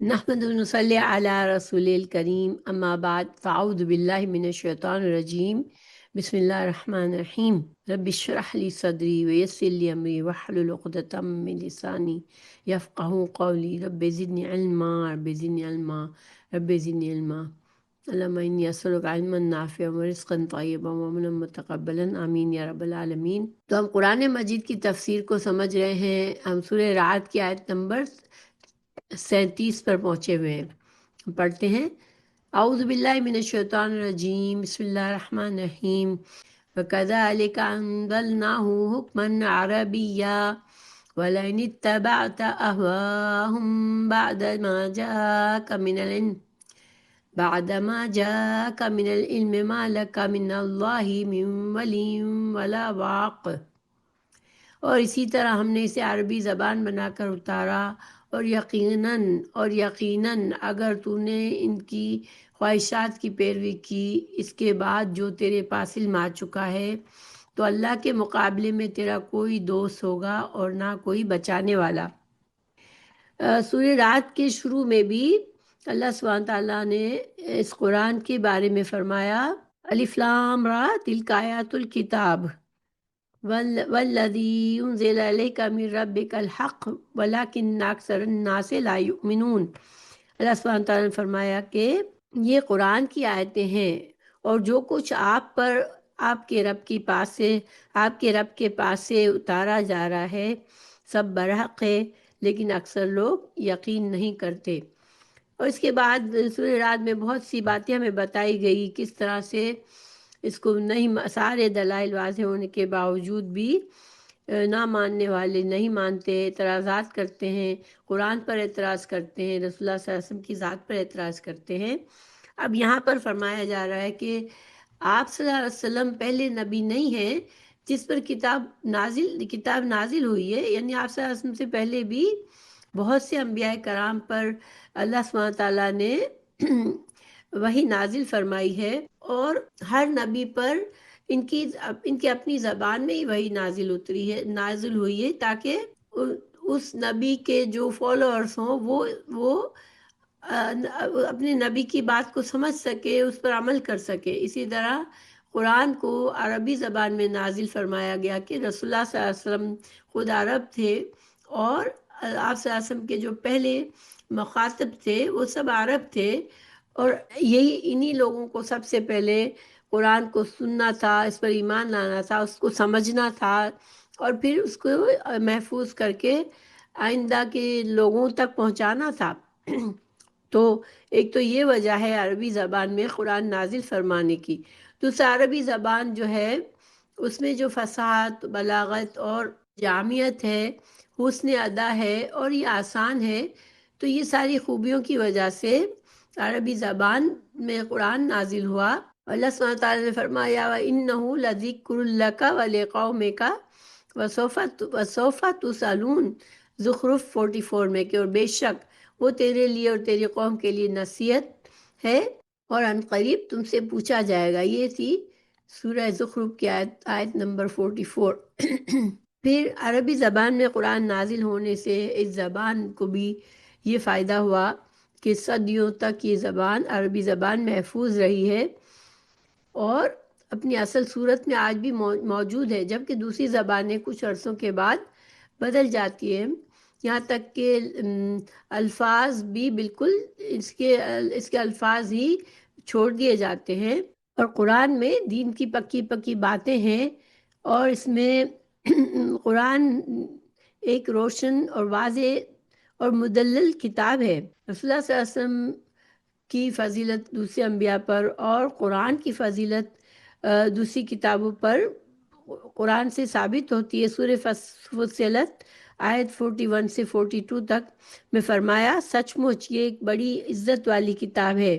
نحمد ونصلی علی رسول الکریم اما بعد فاعوذ باللہ من الشیطان الرجیم بسم اللہ الرحمن الرحیم رب اشرح لی صدری ویسر لی امری واحلل عقدۃ من لسانی یفقہوا قولی رب زدنی علما رب زدنی علما رب زدنی علما اللہم انی اسألک علما نافعا ورزقا طیبا وعملا متقبلا آمین یا رب العالمین۔ تو ہم قرآن مجید کی تفسیر کو سمجھ رہے ہیں۔ ہم سورہ رعد کی آیت نمبر 37 پر پہنچے ہوئے ہیں۔ پڑھتے ہیں، اعوذ باللہ من الشیطان الرجیم، بسم اللہ الرحمن الرحیم، وَكَذَلِكَ أَنزَلْنَاهُ حُكْمًا عَرَبِيًّا وَلَئِنِ اتَّبَعْتَ أَهْوَاءَهُمْ بعد ما جاءك من العلم ما لك من الله من ولي ولا واق۔ اور اسی طرح ہم نے اسے عربی زبان بنا کر اتارا، اور یقیناً اگر تو نے ان کی خواہشات کی پیروی کی اس کے بعد جو تیرے پاس علم آ چکا ہے، تو اللہ کے مقابلے میں تیرا کوئی دوست ہوگا اور نہ کوئی بچانے والا۔ سورہ رعد کے شروع میں بھی اللہ سبحانہ تعالیٰ نے اس قرآن کے بارے میں فرمایا، الف لام را تلک آیات الکتاب والذی انزل الیک من ربک الحق ولکن اکثر الناس لا یؤمنون۔ اللہ سبحانہ تعالیٰ نے فرمایا کہ یہ قرآن کی آیتیں ہیں، اور جو کچھ آپ پر آپ کے رب کے پاس سے اتارا جا رہا ہے سب برحق ہے، لیکن اکثر لوگ یقین نہیں کرتے۔ اور اس کے بعد سورہ رعد میں بہت سی باتیں ہمیں بتائی گئی، کس طرح سے اس کو نہیں، سارے دلائل واضح ہونے کے باوجود بھی نہ ماننے والے نہیں مانتے، اعتراضات کرتے ہیں، قرآن پر اعتراض کرتے ہیں، رسول اللہ صلی اللہ علیہ وسلم کی ذات پر اعتراض کرتے ہیں۔ اب یہاں پر فرمایا جا رہا ہے کہ آپ صلی اللہ علیہ وسلم پہلے نبی نہیں ہیں جس پر کتاب نازل ہوئی ہے، یعنی آپ صلی اللہ علیہ وسلم سے پہلے بھی بہت سے انبیاء کرام پر اللہ سبحانہ تعالیٰ نے وحی نازل فرمائی ہے، اور ہر نبی پر ان کی اپنی زبان میں ہی وحی نازل ہوئی ہے، تاکہ اس نبی کے جو فالوورز ہوں وہ اپنے نبی کی بات کو سمجھ سکے، اس پر عمل کر سکے۔ اسی طرح قرآن کو عربی زبان میں نازل فرمایا گیا کہ رسول اللہ صلی اللہ علیہ وسلم خود عرب تھے، اور آپ صلی اللہ علیہ وسلم کے جو پہلے مخاطب تھے وہ سب عرب تھے، اور انہی لوگوں کو سب سے پہلے قرآن کو سننا تھا، اس پر ایمان لانا تھا، اس کو سمجھنا تھا، اور پھر اس کو محفوظ کر کے آئندہ کے لوگوں تک پہنچانا تھا۔ تو ایک تو یہ وجہ ہے عربی زبان میں قرآن نازل فرمانے کی۔ دوسرا، عربی زبان جو ہے اس میں جو فصاحت، بلاغت اور جامعت ہے، حسن ادا ہے، اور یہ آسان ہے، تو یہ ساری خوبیوں کی وجہ سے عربی زبان میں قرآن نازل ہوا۔ اللہ سبحانہ تعالیٰ نے فرمایا وَإِنَّهُ لَذِكْرٌ لَكَ وَلِقَوْمِكَ وَسَوْفَ تُسْأَلُونَ، زخرف 44 میں، کہ اور بے شک وہ تیرے لیے اور تیری قوم کے لیے نصیحت ہے، اور ان قریب تم سے پوچھا جائے گا۔ یہ تھی سورہ زخرف کی آیت نمبر 44۔ پھر عربی زبان میں قرآن نازل ہونے سے اس زبان کو بھی یہ فائدہ ہوا کہ صدیوں تک یہ زبان، عربی زبان محفوظ رہی ہے، اور اپنی اصل صورت میں آج بھی موجود ہے، جبکہ دوسری زبانیں کچھ عرصوں کے بعد بدل جاتی ہیں، یہاں تک کہ الفاظ بھی بالکل اس کے الفاظ ہی چھوڑ دیے جاتے ہیں، اور قرآن میں دین کی پکی پکی باتیں ہیں، اور اس میں قرآن ایک روشن اور واضح اور مدلل کتاب ہے۔ رسول اللہ صلی اللہ علیہ وسلم کی فضیلت دوسرے انبیاء پر، اور قرآن کی فضیلت دوسری کتابوں پر قرآن سے ثابت ہوتی ہے۔ سورہ فصلت آیت 41 سے 42 تک میں فرمایا، سچ مچ یہ ایک بڑی عزت والی کتاب ہے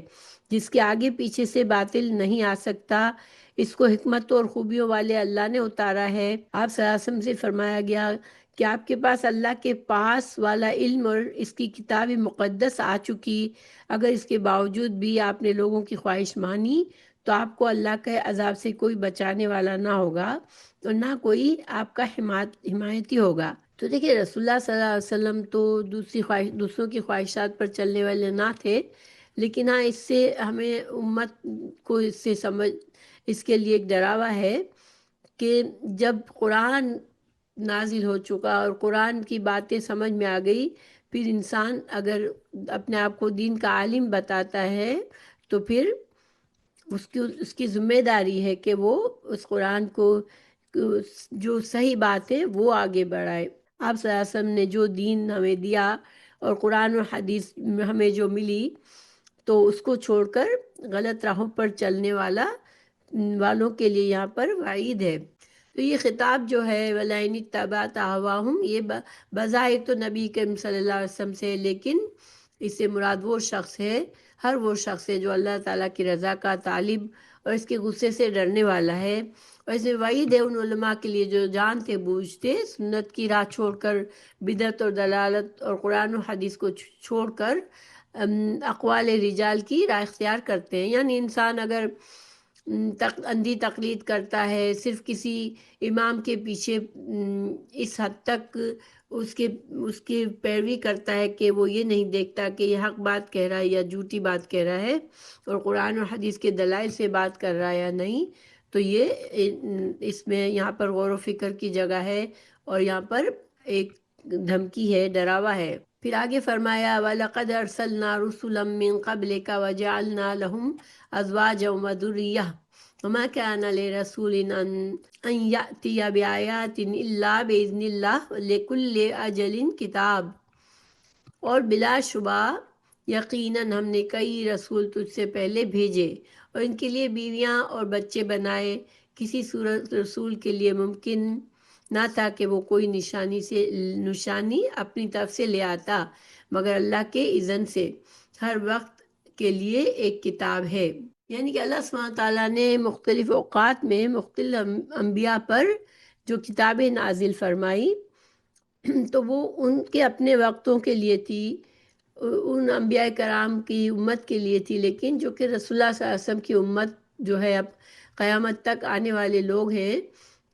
جس کے آگے پیچھے سے باطل نہیں آ سکتا، اس کو حکمت اور خوبیوں والے اللہ نے اتارا ہے۔ آپ صلی اللہ علیہ وسلم سے فرمایا گیا کہ آپ کے پاس اللہ کے پاس والا علم اور اس کی کتاب مقدس آ چکی، اگر اس کے باوجود بھی آپ نے لوگوں کی خواہش مانی تو آپ کو اللہ کے عذاب سے کوئی بچانے والا نہ ہوگا، اور نہ کوئی آپ کا حمایتی ہوگا۔ تو دیکھیے رسول اللہ صلی اللہ علیہ وسلم تو دوسروں کی خواہشات پر چلنے والے نہ تھے، لیکن ہاں اس سے ہمیں امت کو اس کے لیے ایک ڈراوا ہے کہ جب قرآن نازل ہو چکا اور قرآن کی باتیں سمجھ میں آ گئی، پھر انسان اگر اپنے آپ کو دین کا عالم بتاتا ہے تو پھر اس کی ذمہ داری ہے کہ وہ اس قرآن کو جو صحیح بات ہے وہ آگے بڑھائے۔ آپ صلی اللہ علیہ وسلم نے جو دین ہمیں دیا اور قرآن و حدیث ہمیں جو ملی، تو اس کو چھوڑ کر غلط راہوں پر چلنے والوں کے لیے یہاں پر وعید ہے۔ تو یہ خطاب جو ہے وَلَئِنِ اتَّبَعْتَ أَهْوَاءَهُمْ، یہ بظاہر تو نبی کریم صلی اللہ علیہ وسلم سے، لیکن اس سے مراد وہ شخص ہے، ہر وہ شخص ہے جو اللہ تعالیٰ کی رضا کا طالب اور اس کے غصے سے ڈرنے والا ہے۔ اور اس میں وعید ہے ان علماء کے لیے جو جانتے بوجھتے سنت کی راہ چھوڑ کر بدعت اور دلالت اور قرآن و حدیث کو چھوڑ کر اقوال رجال کی راہ اختیار کرتے ہیں۔ یعنی انسان اگر اندھی تقلید کرتا ہے، صرف کسی امام کے پیچھے اس حد تک اس کی پیروی کرتا ہے کہ وہ یہ نہیں دیکھتا کہ یہ حق بات کہہ رہا ہے یا جھوٹی بات کہہ رہا ہے اور قرآن و حدیث کے دلائل سے بات کر رہا ہے یا نہیں، تو یہ اس میں یہاں پر غور و فکر کی جگہ ہے اور یہاں پر ایک دھمکی ہے، ڈراوا ہے۔ پھر آگے فرمایا وَلَقَدْ أَرْسَلْنَا رُسُلًا مِّن قَبْلِكَ وَجَعَلْنَا لَهُمْ أَزْوَاجًا وَذُرِّيَّةً وَمَا كَانَ لِرَسُولٍ أَن يَأْتِيَ بِآيَاتٍ إِلَّا بِإِذْنِ اللَّهِ لِكُلِّ أَجَلٍ کتاب۔ اور بلا شبہ یقیناً ہم نے کئی رسول تجھ سے پہلے بھیجے اور ان کے لیے بیویاں اور بچے بنائے۔ کسی صورت رسول کے لیے ممکن نہ تھا کہ وہ کوئی نشانی اپنی طرف سے لے آتا مگر اللہ کے اذن سے۔ ہر وقت کے لیے ایک کتاب ہے، یعنی کہ اللہ سبحانہ تعالیٰ نے مختلف اوقات میں مختلف انبیاء پر جو کتابیں نازل فرمائی تو وہ ان کے اپنے وقتوں کے لیے تھی، ان انبیاء کرام کی امت کے لیے تھی، لیکن جو کہ رسول اللہ صلی اللہ علیہ وسلم کی امت جو ہے اب قیامت تک آنے والے لوگ ہیں،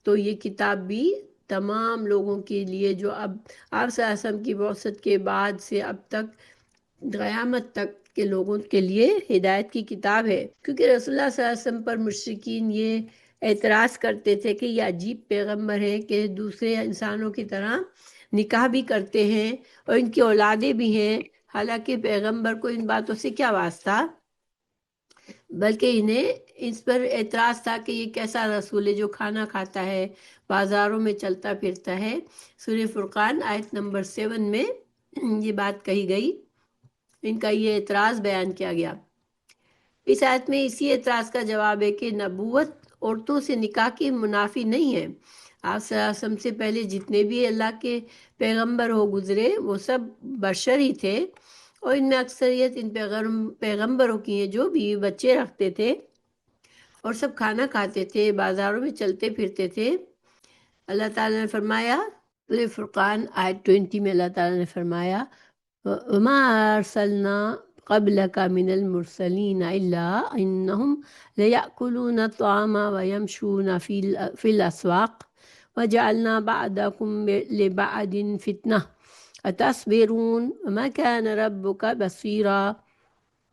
تو یہ کتاب بھی تمام لوگوں کے لیے جو اب آپ صلی اللہ علیہ وسلم کی بعثت کے بعد سے اب تک قیامت تک کے لوگوں کے لیے ہدایت کی کتاب ہے۔ کیونکہ رسول اللہ صلی اللہ علیہ وسلم پر مشرکین یہ اعتراض کرتے تھے کہ یہ عجیب پیغمبر ہے کہ دوسرے انسانوں کی طرح نکاح بھی کرتے ہیں اور ان کی اولادیں بھی ہیں، حالانکہ پیغمبر کو ان باتوں سے کیا واسطہ، بلکہ انہیں اس پر اعتراض تھا کہ یہ کیسا رسول ہے جو کھانا کھاتا ہے، بازاروں میں چلتا پھرتا ہے۔ سورہ فرقان آیت نمبر 7 میں یہ بات کہی گئی، ان کا یہ اعتراض بیان کیا گیا۔ اس آیت میں اسی اعتراض کا جواب ہے کہ نبوت عورتوں سے نکاح کی منافی نہیں ہے۔ آپ صلی اللہ علیہ وسلم سے پہلے جتنے بھی اللہ کے پیغمبر ہو گزرے وہ سب بشر ہی تھے، اور ان میں اکثریت ان پیغمبروں کی ہیں جو بیوی بچے رکھتے تھے اور سب کھانا کھاتے تھے، بازاروں میں چلتے پھرتے تھے۔ اللہ تعالیٰ نے فرمایا سورہ فرقان آیت 20 میں اللہ تعالیٰ نے فرمایا وَمَا أَرْسَلْنَا قَبْلَكَ مِنَ الْمُرْسَلِينَ إِلَّا إِنَّهُمْ لَيَأْكُلُونَ الطَّعَامَ وَيَمْشُونَ فِي الْأَسْوَاقِ وَجَعَلْنَا بَعْضَكُمْ لِبَعْضٍ فِتْنَةً أَتَصْبِرُونَ وَمَا كَانَ رَبُّكَ بَصِيرًا۔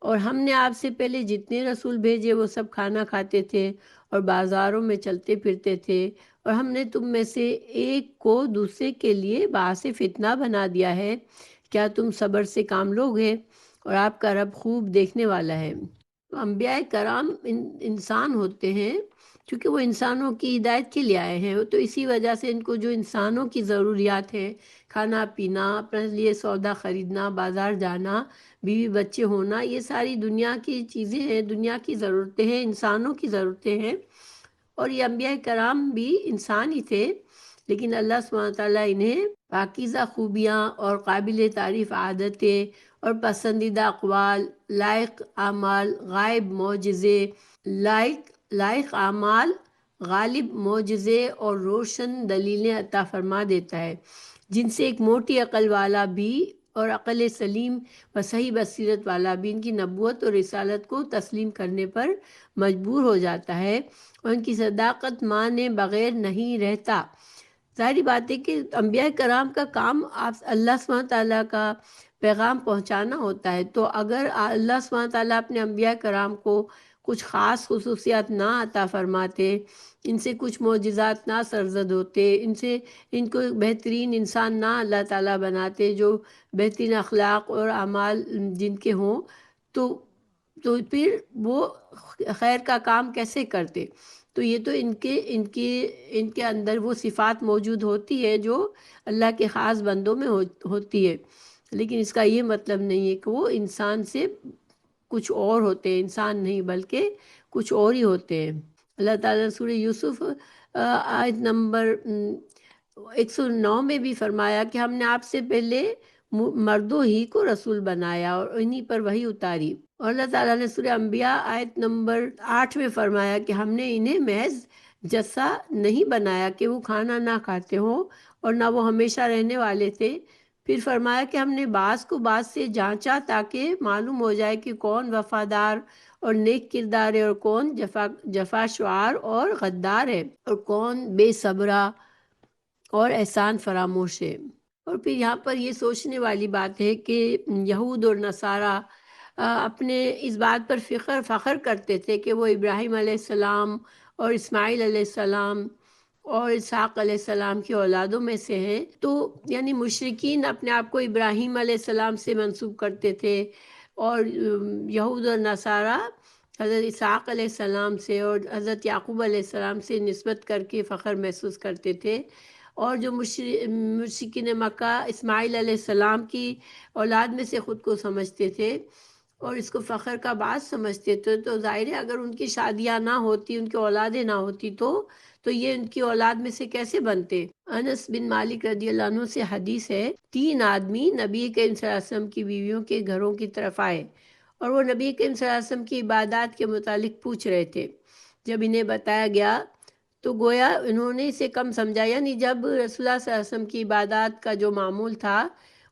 اور ہم نے آپ سے پہلے جتنے رسول بھیجے وہ سب کھانا کھاتے تھے اور بازاروں میں چلتے پھرتے تھے، اور ہم نے تم میں سے ایک کو دوسرے کے لیے باعث فتنہ بنا دیا ہے، کیا تم صبر سے کام لوگے؟ اور آپ کا رب خوب دیکھنے والا ہے۔ انبیاء کرام انسان ہوتے ہیں، کیونکہ وہ انسانوں کی ہدایت کے لیے آئے ہیں، تو اسی وجہ سے ان کو جو انسانوں کی ضروریات ہیں، کھانا پینا، اپنے لیے سودا خریدنا، بازار جانا، بیوی بچے ہونا، یہ ساری دنیا کی چیزیں ہیں، دنیا کی ضرورتیں ہیں، انسانوں کی ضرورتیں ہیں۔ اور یہ انبیاء کرام بھی انسان ہی تھے، لیکن اللہ سبحانہ تعالیٰ انہیں پاکیزہ خوبیاں اور قابل تعریف عادتیں اور پسندیدہ اقوال، لائق اعمال، غالب معجزے اور روشن دلیلیں عطا فرما دیتا ہے، جن سے ایک موٹی عقل والا بھی اور عقل سلیم و صحیح بصیرت والا بھی ان کی نبوت اور رسالت کو تسلیم کرنے پر مجبور ہو جاتا ہے اور ان کی صداقت مانے بغیر نہیں رہتا۔ ظاہری بات ہے کہ انبیاء کرام کا کام آپ اللہ سبحانہ تعالیٰ کا پیغام پہنچانا ہوتا ہے، تو اگر اللہ سبحانہ تعالیٰ اپنے انبیاء کرام کو کچھ خاص خصوصیات نہ عطا فرماتے، ان سے کچھ معجزات نہ سرزد ہوتے، ان کو بہترین انسان نہ اللہ تعالیٰ بناتے جو بہترین اخلاق اور اعمال جن کے ہوں، تو پھر وہ خیر کا کام کیسے کرتے؟ تو یہ تو ان کے اندر وہ صفات موجود ہوتی ہے جو اللہ کے خاص بندوں میں ہوتی ہے، لیکن اس کا یہ مطلب نہیں ہے کہ وہ انسان سے کچھ اور ہوتے ہیں، انسان نہیں بلکہ کچھ اور ہی ہوتے ہیں۔ اللہ تعالیٰ سورہ یوسف آیت نمبر 109 میں بھی فرمایا کہ ہم نے آپ سے پہلے مردوں ہی کو رسول بنایا اور انہی پر وحی اتاری، اور اللہ تعالیٰ نے سورہ انبیاء آیت نمبر 8 میں فرمایا کہ ہم نے انہیں محض جسا نہیں بنایا کہ وہ کھانا نہ کھاتے ہوں اور نہ وہ ہمیشہ رہنے والے تھے، پھر فرمایا کہ ہم نے بعض کو بعض سے جانچا تاکہ معلوم ہو جائے کہ کون وفادار اور نیک کردار ہے اور کون جفا شعار اور غدار ہے اور کون بے صبرا اور احسان فراموش ہے۔ اور پھر یہاں پر یہ سوچنے والی بات ہے کہ یہود اور نصارہ اپنے اس بات پر فخر کرتے تھے کہ وہ ابراہیم علیہ السلام اور اسماعیل علیہ السلام اور اسحاق علیہ السلام کی اولادوں میں سے ہیں، تو یعنی مشرکین اپنے آپ کو ابراہیم علیہ السلام سے منسوب کرتے تھے، اور یہود اور نصارہ حضرت اسحاق علیہ السلام سے اور حضرت یعقوب علیہ السلام سے نسبت کر کے فخر محسوس کرتے تھے، اور جو مشرکین مکہ اسماعیل علیہ السلام کی اولاد میں سے خود کو سمجھتے تھے اور اس کو فخر کا باعث سمجھتے تھے، تو ظاہر ہے اگر ان کی شادیاں نہ ہوتی، ان کی اولادیں نہ ہوتی تو یہ ان کی اولاد میں سے کیسے بنتے؟ انس بن مالک رضی اللہ عنہ سے حدیث ہے، 3 آدمی نبی کریم صلی اللہ علیہ وسلم کی بیویوں کے گھروں کی طرف آئے اور وہ نبی کریم صلی اللہ علیہ وسلم کی عبادات کے متعلق پوچھ رہے تھے۔ جب انہیں بتایا گیا تو گویا انہوں نے اسے کم سمجھا، یعنی جب رسول اللہ صلی اللہ علیہ وسلم کی عبادات کا جو معمول تھا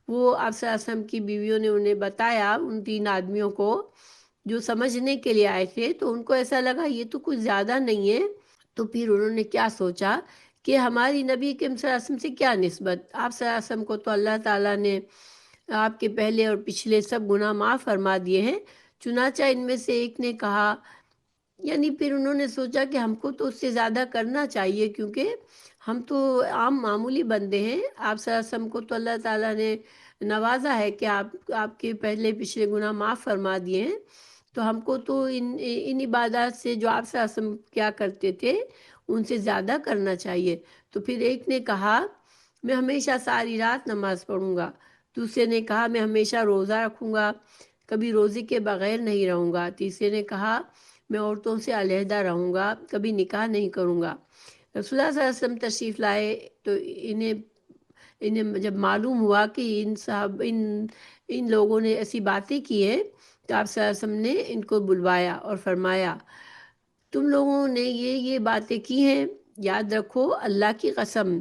وہ آپ صلی اللہ علیہ وسلم کی بیویوں نے انہیں بتایا، ان 3 آدمیوں کو جو سمجھنے کے لیے آئے تھے، تو ان کو ایسا لگا یہ تو کچھ زیادہ نہیں ہے، تو پھر انہوں نے کیا سوچا کہ ہماری نبی کریم صلی اللہ علیہ وسلم سے کیا نسبت، آپ صلی اللہ علیہ وسلم کو تو اللہ تعالیٰ نے آپ کے پہلے اور پچھلے سب گناہ معاف فرما دیے ہیں، چنانچہ ان میں سے ایک نے کہا، یعنی پھر انہوں نے سوچا کہ ہم کو تو اس سے زیادہ کرنا چاہیے کیونکہ ہم تو عام معمولی بندے ہیں، آپ صلی اللہ علیہ وسلم کو تو اللہ تعالیٰ نے نوازا ہے کہ آپ کے پہلے پچھلے گناہ معاف فرما دیے ہیں، تو ہم کو تو ان عبادات سے جو آپ صلی اللہ علیہ وسلم کیا کرتے تھے ان سے زیادہ کرنا چاہیے۔ تو پھر ایک نے کہا میں ہمیشہ ساری رات نماز پڑھوں گا، دوسرے نے کہا میں ہمیشہ روزہ رکھوں گا، کبھی روزے کے بغیر نہیں رہوں گا، تیسرے نے کہا میں عورتوں سے علیحدہ رہوں گا، کبھی نکاح نہیں کروں گا۔ رسول اللہ صلی اللہ علیہ وسلم تشریف لائے تو انہیں جب معلوم ہوا کہ ان لوگوں نے ایسی باتیں کی ہیں، تو آپ صلی اللہ علیہ وسلم نے ان کو بلوایا اور فرمایا تم لوگوں نے یہ باتیں کی ہیں، یاد رکھو اللہ کی قسم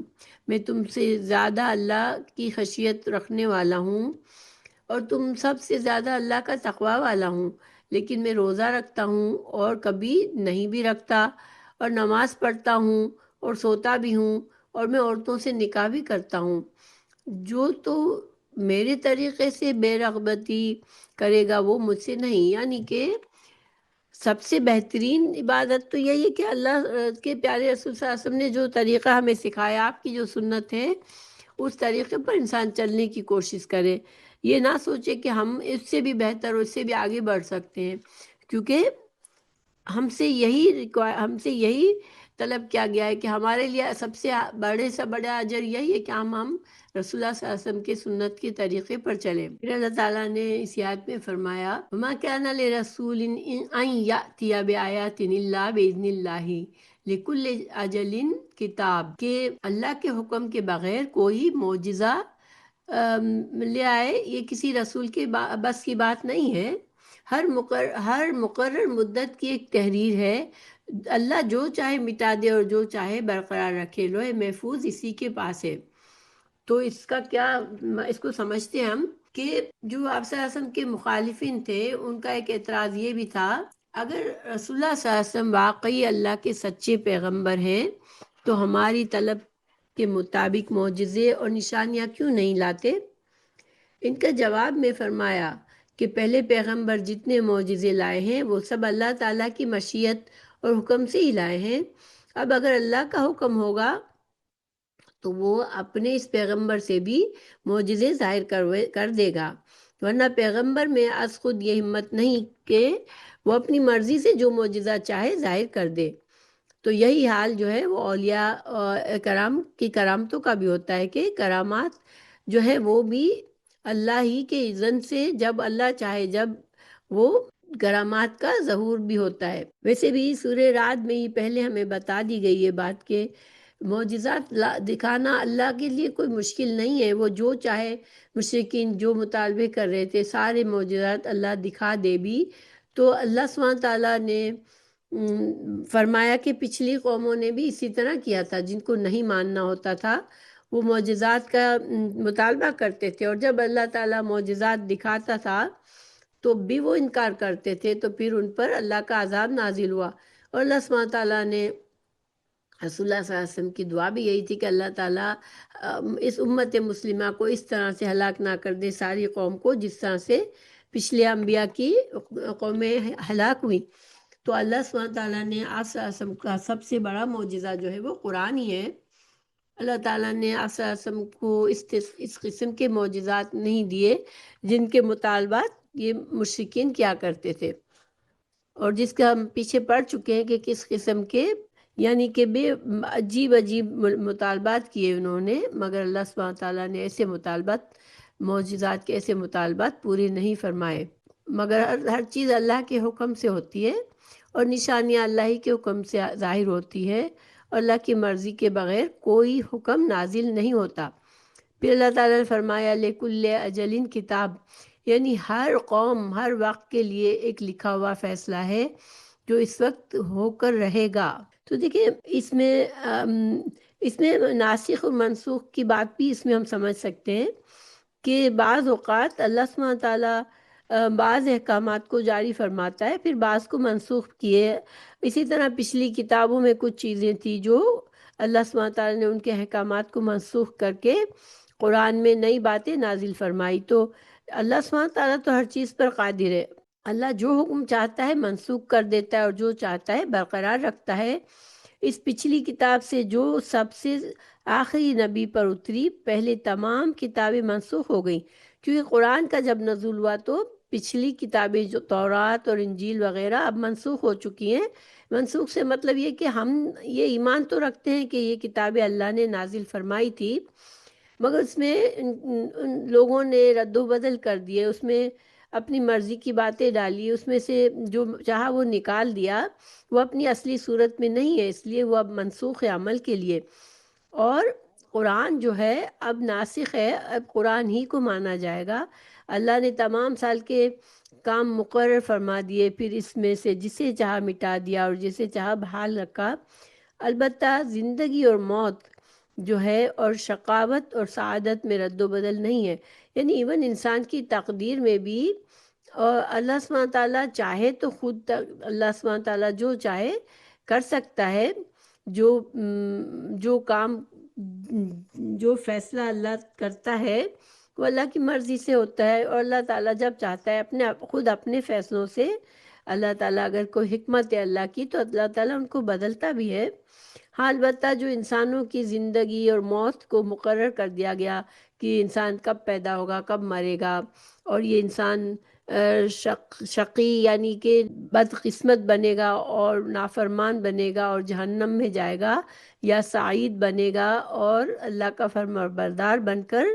میں تم سے زیادہ اللہ کی خشیت رکھنے والا ہوں اور تم سب سے زیادہ اللہ کا تقوی والا ہوں، لیکن میں روزہ رکھتا ہوں اور کبھی نہیں بھی رکھتا، اور نماز پڑھتا ہوں اور سوتا بھی ہوں، اور میں عورتوں سے نکاح بھی کرتا ہوں، جو تو میرے طریقے سے بے رغبتی کرے گا وہ مجھ سے نہیں، یعنی کہ سب سے بہترین عبادت تو یہی ہے کہ اللہ کے پیارے رسول صلی اللہ علیہ وسلم نے جو طریقہ ہمیں سکھایا، آپ کی جو سنت ہے اس طریقے پر انسان چلنے کی کوشش کرے، یہ نہ سوچے کہ ہم اس سے بھی بہتر اور اس سے بھی آگے بڑھ سکتے ہیں، کیونکہ ہم سے یہی طلب کیا گیا ہے کہ ہمارے لیے سب سے بڑا اجر یہی ہے کہ ہم رسول اللہ صلی اللہ علیہ وسلم کی سنت کے طریقے پر چلیں۔ پھر اللہ تعالیٰ نے اس آیت میں فرمایا وَمَا كَانَ لِرَسُولٍ أَن يَأْتِيَ بِآيَاتٍ إِلَّا بِإِذْنِ اللَّهِ لِكُلِّ أَجَلٍ کتاب، کہ اللہ کے حکم کے بغیر کوئی معجزہ لے آئے یہ کسی رسول کے بس کی بات نہیں ہے، ہر مقرر مدت کی ایک تحریر ہے، اللہ جو چاہے مٹا دے اور جو چاہے برقرار رکھے، لوح محفوظ اسی کے پاس ہے۔ تو اس کو سمجھتے ہیں ہم کہ جو آپ صلی اللہ علیہ وسلم کے مخالفین تھے ان کا ایک اعتراض یہ بھی تھا، اگر رسول اللہ صلی اللہ علیہ وسلم واقعی اللہ کے سچے پیغمبر ہیں تو ہماری طلب کے مطابق معجزے اور نشانیاں کیوں نہیں لاتے؟ ان کا جواب میں فرمایا کہ پہلے پیغمبر جتنے معجزے لائے ہیں وہ سب اللہ تعالیٰ کی مشیت اور حکم سے ہی لائے ہیں۔ اب اگر اللہ کا حکم ہوگا تو وہ اپنے اس پیغمبر سے بھی معجزے ظاہر کر دے گا، ورنہ پیغمبر میں از خود یہ ہمت نہیں کہ وہ اپنی مرضی سے جو معجزہ چاہے ظاہر کر دے۔ تو یہی حال جو ہے وہ اولیاء کرام کی کرامتوں کا بھی ہوتا ہے کہ کرامات جو ہے وہ بھی اللہ ہی کے اذن سے جب اللہ چاہے جب وہ کرامات کا ظہور بھی ہوتا ہے۔ ویسے بھی سورہ رعد میں ہی پہلے ہمیں بتا دی گئی یہ بات کہ معجزات دکھانا اللہ کے لیے کوئی مشکل نہیں ہے، وہ جو چاہے مشرکین جو مطالبے کر رہے تھے سارے معجزات اللہ دکھا دے بھی، تو اللہ سبحانہ تعالیٰ نے فرمایا کہ پچھلی قوموں نے بھی اسی طرح کیا تھا، جن کو نہیں ماننا ہوتا تھا وہ معجزات کا مطالبہ کرتے تھے، اور جب اللہ تعالیٰ معجزات دکھاتا تھا تو بھی وہ انکار کرتے تھے، تو پھر ان پر اللہ کا عذاب نازل ہوا۔ اور اللہ سبحانہ تعالیٰ نے رسول اللہ صلی اللہ علیہ وسلم کی دعا بھی یہی تھی کہ اللہ تعالیٰ اس امت مسلمہ کو اس طرح سے ہلاک نہ کر دے، ساری قوم کو، جس طرح سے پچھلے انبیاء کی قومیں ہلاک ہوئی۔ تو اللہ سبحانہ تعالیٰ نے آپ صلی اللہ علیہ وسلم کا سب سے بڑا معجزہ جو ہے وہ قرآن ہی ہے۔ اللہ تعالیٰ نے آپ صلی اللہ علیہ وسلم کو اس قسم کے معجزات نہیں دیے جن کے مطالبات یہ مشرکین کیا کرتے تھے، اور جس کا ہم پیچھے پڑھ چکے ہیں کہ کس قسم کے یعنی کہ بے عجیب مطالبات کیے انہوں نے، مگر اللہ سبحانہ تعالیٰ نے ایسے مطالبات، معجزات کے ایسے مطالبات پورے نہیں فرمائے، مگر ہر چیز اللہ کے حکم سے ہوتی ہے اور نشانیاں اللہ ہی کے حکم سے ظاہر ہوتی ہے، اور اللہ کی مرضی کے بغیر کوئی حکم نازل نہیں ہوتا۔ پھر اللہ تعالیٰ نے فرمایا لِكُلِّ أَجَلٍ کتاب، یعنی ہر قوم ہر وقت کے لیے ایک لکھا ہوا فیصلہ ہے جو اس وقت ہو کر رہے گا۔ تو دیکھیں اس میں ناسخ اور منسوخ کی بات بھی اس میں ہم سمجھ سکتے ہیں کہ بعض اوقات اللہ سبحانہ تعالیٰ بعض احکامات کو جاری فرماتا ہے، پھر بعض کو منسوخ کیے۔ اسی طرح پچھلی کتابوں میں کچھ چیزیں تھیں جو اللہ سبحانہ تعالیٰ نے ان کے احکامات کو منسوخ کر کے قرآن میں نئی باتیں نازل فرمائی۔ تو اللہ سبحانہ تعالیٰ تو ہر چیز پر قادر ہے، اللہ جو حکم چاہتا ہے منسوخ کر دیتا ہے اور جو چاہتا ہے برقرار رکھتا ہے۔ اس پچھلی کتاب سے جو سب سے آخری نبی پر اتری، پہلے تمام کتابیں منسوخ ہو گئیں، کیونکہ قرآن کا جب نزول ہوا تو پچھلی کتابیں جو تورات اور انجیل وغیرہ اب منسوخ ہو چکی ہیں۔ منسوخ سے مطلب یہ کہ ہم یہ ایمان تو رکھتے ہیں کہ یہ کتابیں اللہ نے نازل فرمائی تھی، مگر اس میں ان لوگوں نے رد و بدل کر دیے، اس میں اپنی مرضی کی باتیں ڈالی، اس میں سے جو چاہا وہ نکال دیا، وہ اپنی اصلی صورت میں نہیں ہے، اس لیے وہ اب منسوخ عمل کے لیے۔ اور قرآن جو ہے اب ناسخ ہے، اب قرآن ہی کو مانا جائے گا۔ اللہ نے تمام سال کے کام مقرر فرما دیے، پھر اس میں سے جسے چاہا مٹا دیا اور جسے چاہا بحال رکھا۔ البتہ زندگی اور موت جو ہے اور شقاوت اور سعادت میں رد و بدل نہیں ہے، یعنی ایون انسان کی تقدیر میں بھی اور اللہ سبحانہ تعالیٰ چاہے تو خود اللہ سبحانہ تعالیٰ جو چاہے کر سکتا ہے، جو کام جو فیصلہ اللہ کرتا ہے وہ اللہ کی مرضی سے ہوتا ہے، اور اللہ تعالیٰ جب چاہتا ہے خود اپنے فیصلوں سے، اللہ تعالیٰ اگر کوئی حکمت ہے اللہ کی تو اللہ تعالیٰ ان کو بدلتا بھی ہے۔ ہاں البتہ جو انسانوں کی زندگی اور موت کو مقرر کر دیا گیا کہ انسان کب پیدا ہوگا کب مرے گا، اور یہ انسان شقی یعنی کہ بدقسمت بنے گا اور نافرمان بنے گا اور جہنم میں جائے گا، یا سعید بنے گا اور اللہ کا فرمانبردار بن کر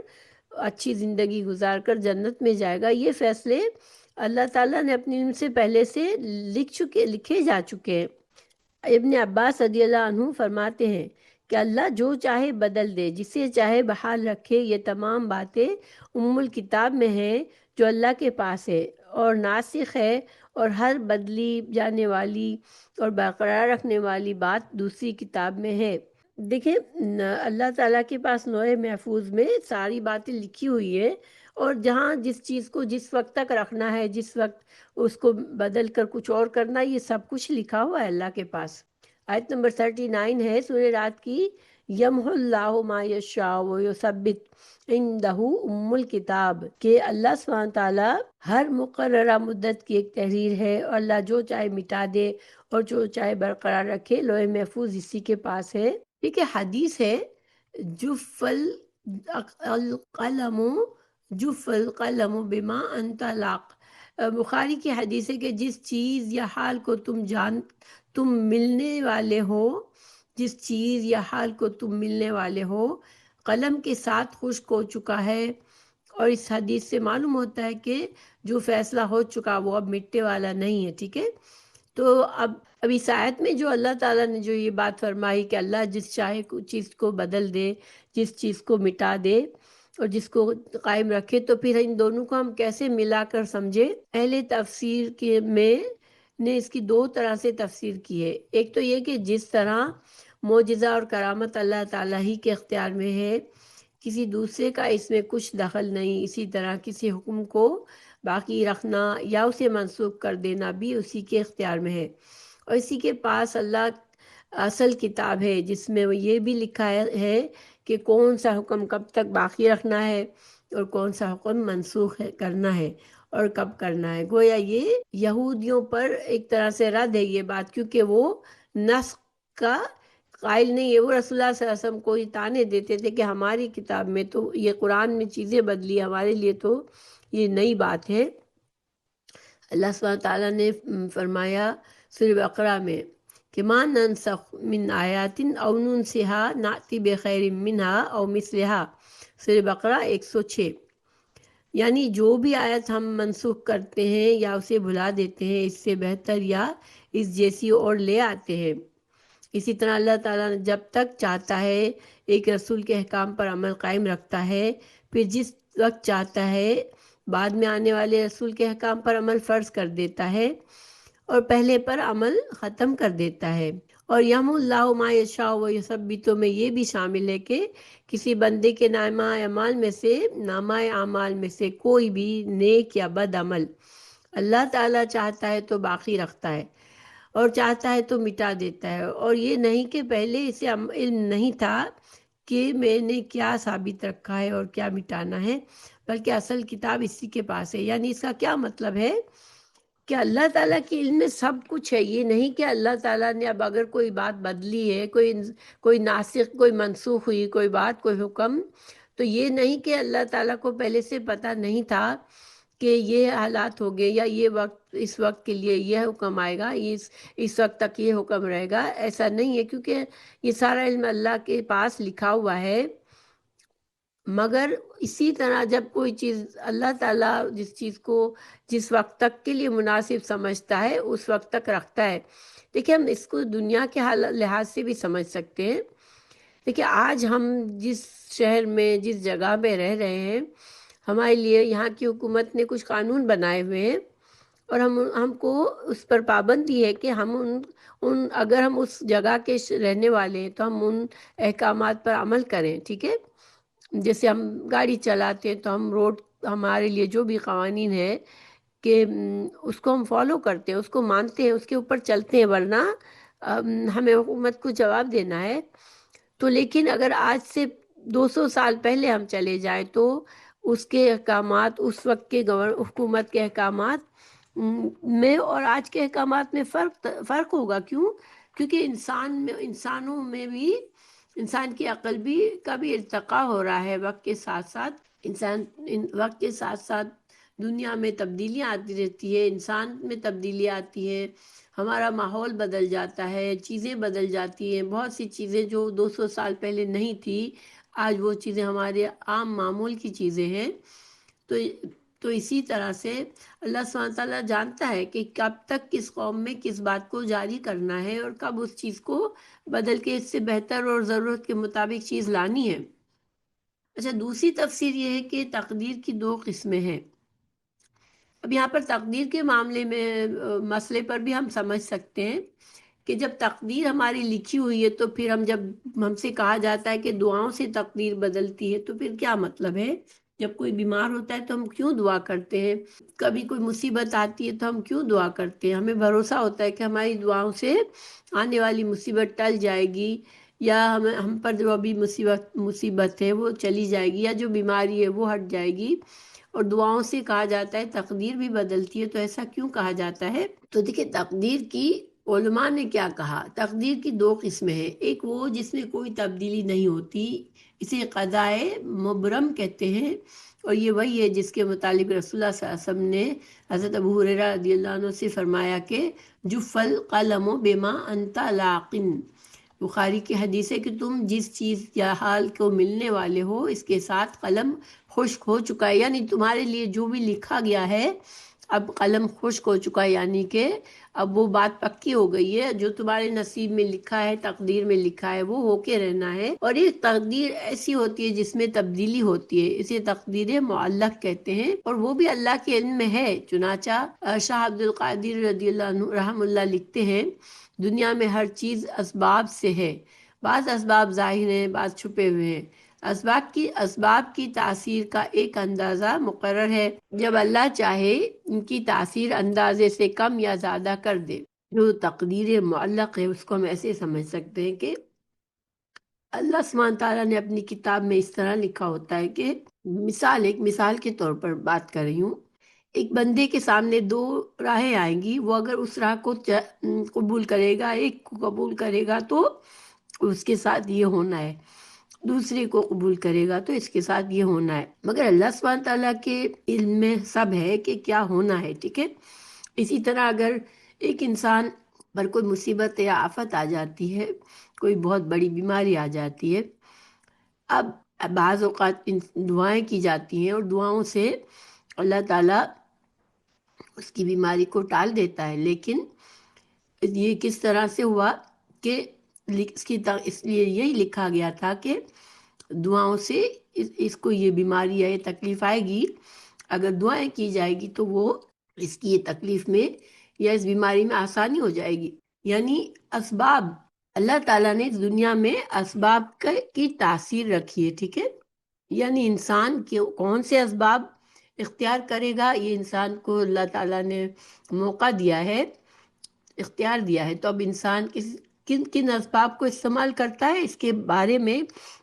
اچھی زندگی گزار کر جنت میں جائے گا، یہ فیصلے اللہ تعالیٰ نے اپنی علم سے پہلے سے لکھے جا چکے ہیں۔ ابن عباس رضی اللہ عنہ فرماتے ہیں کہ اللہ جو چاہے بدل دے، جسے چاہے بحال رکھے، یہ تمام باتیں الکتاب میں ہیں جو اللہ کے پاس ہے اور ناسخ ہے، اور ہر بدلی جانے والی اور برقرار رکھنے والی بات دوسری کتاب میں ہے۔ دیکھیں اللہ تعالیٰ کے پاس لوح محفوظ میں ساری باتیں لکھی ہوئی ہیں، اور جہاں جس چیز کو جس وقت تک رکھنا ہے، جس وقت اس کو بدل کر کچھ اور کرنا، یہ سب کچھ لکھا ہوا ہے اللہ کے پاس۔ آیت نمبر 39 ہے سورہ رات کی، یمحو اللہ ما یشاء و یثبت عندہ الکتاب، کہ اللہ سبحانہ تعالیٰ ہر مقررہ مدت کی ایک تحریر ہے، اور اللہ جو چاہے مٹا دے اور جو چاہے برقرار رکھے، لوح محفوظ اسی کے پاس ہے۔ ٹھیک ہے، حدیث ہے جف القلم جف القلم بما انت لاق، بخاری کی حدیث ہے کہ جس چیز یا حال کو تم ملنے والے ہو، جس چیز یا حال کو تم ملنے والے ہو، قلم کے ساتھ خشک ہو چکا ہے۔ اور اس حدیث سے معلوم ہوتا ہے کہ جو فیصلہ ہو چکا وہ اب مٹنے والا نہیں ہے۔ ٹھیک ہے، تو اب اس آیت میں جو اللہ تعالیٰ نے جو یہ بات فرمائی کہ اللہ جس چاہے چیز کو بدل دے، جس چیز کو مٹا دے اور جس کو قائم رکھے، تو پھر ان دونوں کو ہم کیسے ملا کر سمجھے؟ اہل تفسیر کے میں نے اس کی دو طرح سے تفسیر کی ہے۔ ایک تو یہ کہ جس طرح معجزہ اور کرامت اللہ تعالیٰ ہی کے اختیار میں ہے، کسی دوسرے کا اس میں کچھ دخل نہیں، اسی طرح کسی حکم کو باقی رکھنا یا اسے منسوخ کر دینا بھی اسی کے اختیار میں ہے۔ اور اسی کے پاس اللہ اصل کتاب ہے جس میں وہ یہ بھی لکھا ہے کہ کون سا حکم کب تک باقی رکھنا ہے اور کون سا حکم منسوخ کرنا ہے اور کب کرنا ہے۔ گویا یہ یہودیوں پر ایک طرح سے رد ہے یہ بات، کیونکہ وہ نسخ کا قائل نہیں ہے۔ وہ رسول اللہ صلی اللہ علیہ وسلم کو تانے دیتے تھے کہ ہماری کتاب میں تو یہ قرآن میں چیزیں بدلی، ہمارے لیے تو یہ نئی بات ہے۔ اللہ سبحانہ تعالیٰ نے فرمایا سورہ بقرہ میں کہ ما ننسخ من آیات او ننسها نأتی بخیر منها او مثلها، سورہ بقرہ 106۔ یعنی جو بھی آیت ہم منسوخ کرتے ہیں یا اسے بھلا دیتے ہیں، اس سے بہتر یا اس جیسی اور لے آتے ہیں۔ اسی طرح اللہ تعالیٰ نے جب تک چاہتا ہے ایک رسول کے احکام پر عمل قائم رکھتا ہے، پھر جس وقت چاہتا ہے بعد میں آنے والے رسول کے احکام پر عمل فرض کر دیتا ہے اور پہلے پر عمل ختم کر دیتا ہے۔ اور یم اللہ ما یشاء و یثبت میں یہ بھی شامل ہے کہ کسی بندے کے نامہ اعمال میں سے کوئی بھی نیک یا بد عمل اللہ تعالیٰ چاہتا ہے تو باقی رکھتا ہے اور چاہتا ہے تو مٹا دیتا ہے۔ اور یہ نہیں کہ پہلے اسے علم نہیں تھا کہ میں نے کیا ثابت رکھا ہے اور کیا مٹانا ہے، بلکہ اصل کتاب اسی کے پاس ہے۔ یعنی اس کا کیا مطلب ہے کہ اللہ تعالیٰ کے علم میں سب کچھ ہے۔ یہ نہیں کہ اللہ تعالیٰ نے اب اگر کوئی بات بدلی ہے، کوئی ناسخ، کوئی منسوخ ہوئی کوئی بات، کوئی حکم، تو یہ نہیں کہ اللہ تعالیٰ کو پہلے سے پتہ نہیں تھا کہ یہ حالات ہو گئے یا یہ وقت، اس وقت کے لیے یہ حکم آئے گا، اس وقت تک یہ حکم رہے گا۔ ایسا نہیں ہے، کیونکہ یہ سارا علم اللہ کے پاس لکھا ہوا ہے۔ مگر اسی طرح جب کوئی چیز اللہ تعالیٰ جس چیز کو جس وقت تک کے لیے مناسب سمجھتا ہے اس وقت تک رکھتا ہے۔ دیکھیں، ہم اس کو دنیا کے لحاظ سے بھی سمجھ سکتے ہیں۔ دیکھیں، آج ہم جس شہر میں جس جگہ پہ رہ رہے ہیں، ہمارے لیے یہاں کی حکومت نے کچھ قانون بنائے ہوئے ہیں، اور ہم کو اس پر پابندی ہے کہ ہم اگر ہم اس جگہ کے رہنے والے ہیں تو ہم ان احکامات پر عمل کریں۔ ٹھیک ہے، جیسے ہم گاڑی چلاتے ہیں تو ہم روڈ، ہمارے لیے جو بھی قوانین ہے کہ اس کو ہم فالو کرتے ہیں، اس کو مانتے ہیں، اس کے اوپر چلتے ہیں، ورنہ ہمیں حکومت کو جواب دینا ہے۔ تو لیکن اگر آج سے 200 سال پہلے ہم چلے جائیں تو اس کے احکامات، اس وقت کے حکومت کے احکامات میں اور آج کے احکامات میں فرق ہوگا۔ کیونکہ انسانوں میں بھی، انسان کی عقل کا بھی ارتقاء ہو رہا ہے وقت کے ساتھ ساتھ۔ وقت کے ساتھ ساتھ دنیا میں تبدیلیاں آتی رہتی ہے، انسان میں تبدیلیاں آتی ہیں، ہمارا ماحول بدل جاتا ہے، چیزیں بدل جاتی ہیں۔ بہت سی چیزیں جو 200 سال پہلے نہیں تھی، آج وہ چیزیں ہمارے عام معمول کی چیزیں ہیں۔ تو اسی طرح سے اللہ سبحانہ تعالیٰ جانتا ہے کہ کب تک کس قوم میں کس بات کو جاری کرنا ہے اور کب اس چیز کو بدل کے اس سے بہتر اور ضرورت کے مطابق چیز لانی ہے۔ اچھا، دوسری تفسیر یہ ہے کہ تقدیر کی دو قسمیں ہیں۔ اب یہاں پر تقدیر کے معاملے میں مسئلے پر بھی ہم سمجھ سکتے ہیں کہ جب تقدیر ہماری لکھی ہوئی ہے تو پھر جب ہم سے کہا جاتا ہے کہ دعاؤں سے تقدیر بدلتی ہے، تو پھر کیا مطلب ہے؟ جب کوئی بیمار ہوتا ہے تو ہم کیوں دعا کرتے ہیں؟ کبھی کوئی مصیبت آتی ہے تو ہم کیوں دعا کرتے ہیں؟ ہمیں بھروسہ ہوتا ہے کہ ہماری دعاؤں سے آنے والی مصیبت ٹل جائے گی یا ہم پر جو ابھی مصیبت ہے وہ چلی جائے گی، یا جو بیماری ہے وہ ہٹ جائے گی، اور دعاؤں سے کہا جاتا ہے تقدیر بھی بدلتی ہے، تو ایسا کیوں کہا جاتا ہے؟ تو دیکھیں، تقدیر کی علماء نے کیا کہا، تقدیر کی دو قسمیں ہیں، ایک وہ جس میں کوئی تبدیلی نہیں ہوتی، اسے قضائے مبرم کہتے ہیں، اور یہ وہی ہے جس کے متعلق رسول اللہ صلی اللہ علیہ وسلم نے حضرت ابو ہریرہ رضی اللہ عنہ سے فرمایا کہ جف القلم بما انت لاقن، بخاری کی حدیث ہے کہ تم جس چیز یا حال کو ملنے والے ہو اس کے ساتھ قلم خشک ہو چکا ہے، یعنی تمہارے لیے جو بھی لکھا گیا ہے اب قلم خشک ہو چکا ہے، یعنی کہ اب وہ بات پکی ہو گئی ہے، جو تمہارے نصیب میں لکھا ہے، تقدیر میں لکھا ہے، وہ ہو کے رہنا ہے۔ اور یہ تقدیر ایسی ہوتی ہے جس میں تبدیلی ہوتی ہے، اسے تقدیر معلق کہتے ہیں، اور وہ بھی اللہ کے علم میں ہے۔ چنانچہ شاہ عبد القادر رضی اللہ عنہ رحم اللہ لکھتے ہیں، دنیا میں ہر چیز اسباب سے ہے، بعض اسباب ظاہر ہیں، بعض چھپے ہوئے ہیں۔ اسباب کی تاثیر کا ایک اندازہ مقرر ہے، جب اللہ چاہے ان کی تاثیر اندازے سے کم یا زیادہ کر دے۔ جو تقدیر معلق ہے اس کو ہم ایسے سمجھ سکتے ہیں کہ اللہ سبحانہ تعالیٰ نے اپنی کتاب میں اس طرح لکھا ہوتا ہے کہ ایک مثال کے طور پر بات کر رہی ہوں، ایک بندے کے سامنے دو راہیں آئیں گی، وہ اگر اس راہ کو قبول کرے گا، ایک کو قبول کرے گا تو اس کے ساتھ یہ ہونا ہے، دوسرے کو قبول کرے گا تو اس کے ساتھ یہ ہونا ہے، مگر اللہ سبحانہ تعالیٰ کے علم میں سب ہے کہ کیا ہونا ہے، ٹھیک ہے۔ اسی طرح اگر ایک انسان پر کوئی مصیبت یا آفت آ جاتی ہے، کوئی بہت بڑی بیماری آ جاتی ہے، اب بعض اوقات دعائیں کی جاتی ہیں اور دعاؤں سے اللہ تعالیٰ اس کی بیماری کو ٹال دیتا ہے، لیکن یہ کس طرح سے ہوا کہ اس لیے یہی لکھا گیا تھا کہ دعاؤں سے اس کو یہ بیماری یا یہ تکلیف آئے گی، اگر دعائیں کی جائے گی تو وہ اس کی یہ تکلیف میں یا اس بیماری میں آسانی ہو جائے گی۔ یعنی اسباب، اللہ تعالیٰ نے دنیا میں اسباب کی تاثیر رکھی ہے، ٹھیک ہے۔ یعنی انسان کے کون سے اسباب اختیار کرے گا، یہ انسان کو اللہ تعالیٰ نے موقع دیا ہے، اختیار دیا ہے، تو اب انسان کن کن اسباب کو استعمال کرتا ہے، اس کے بارے میں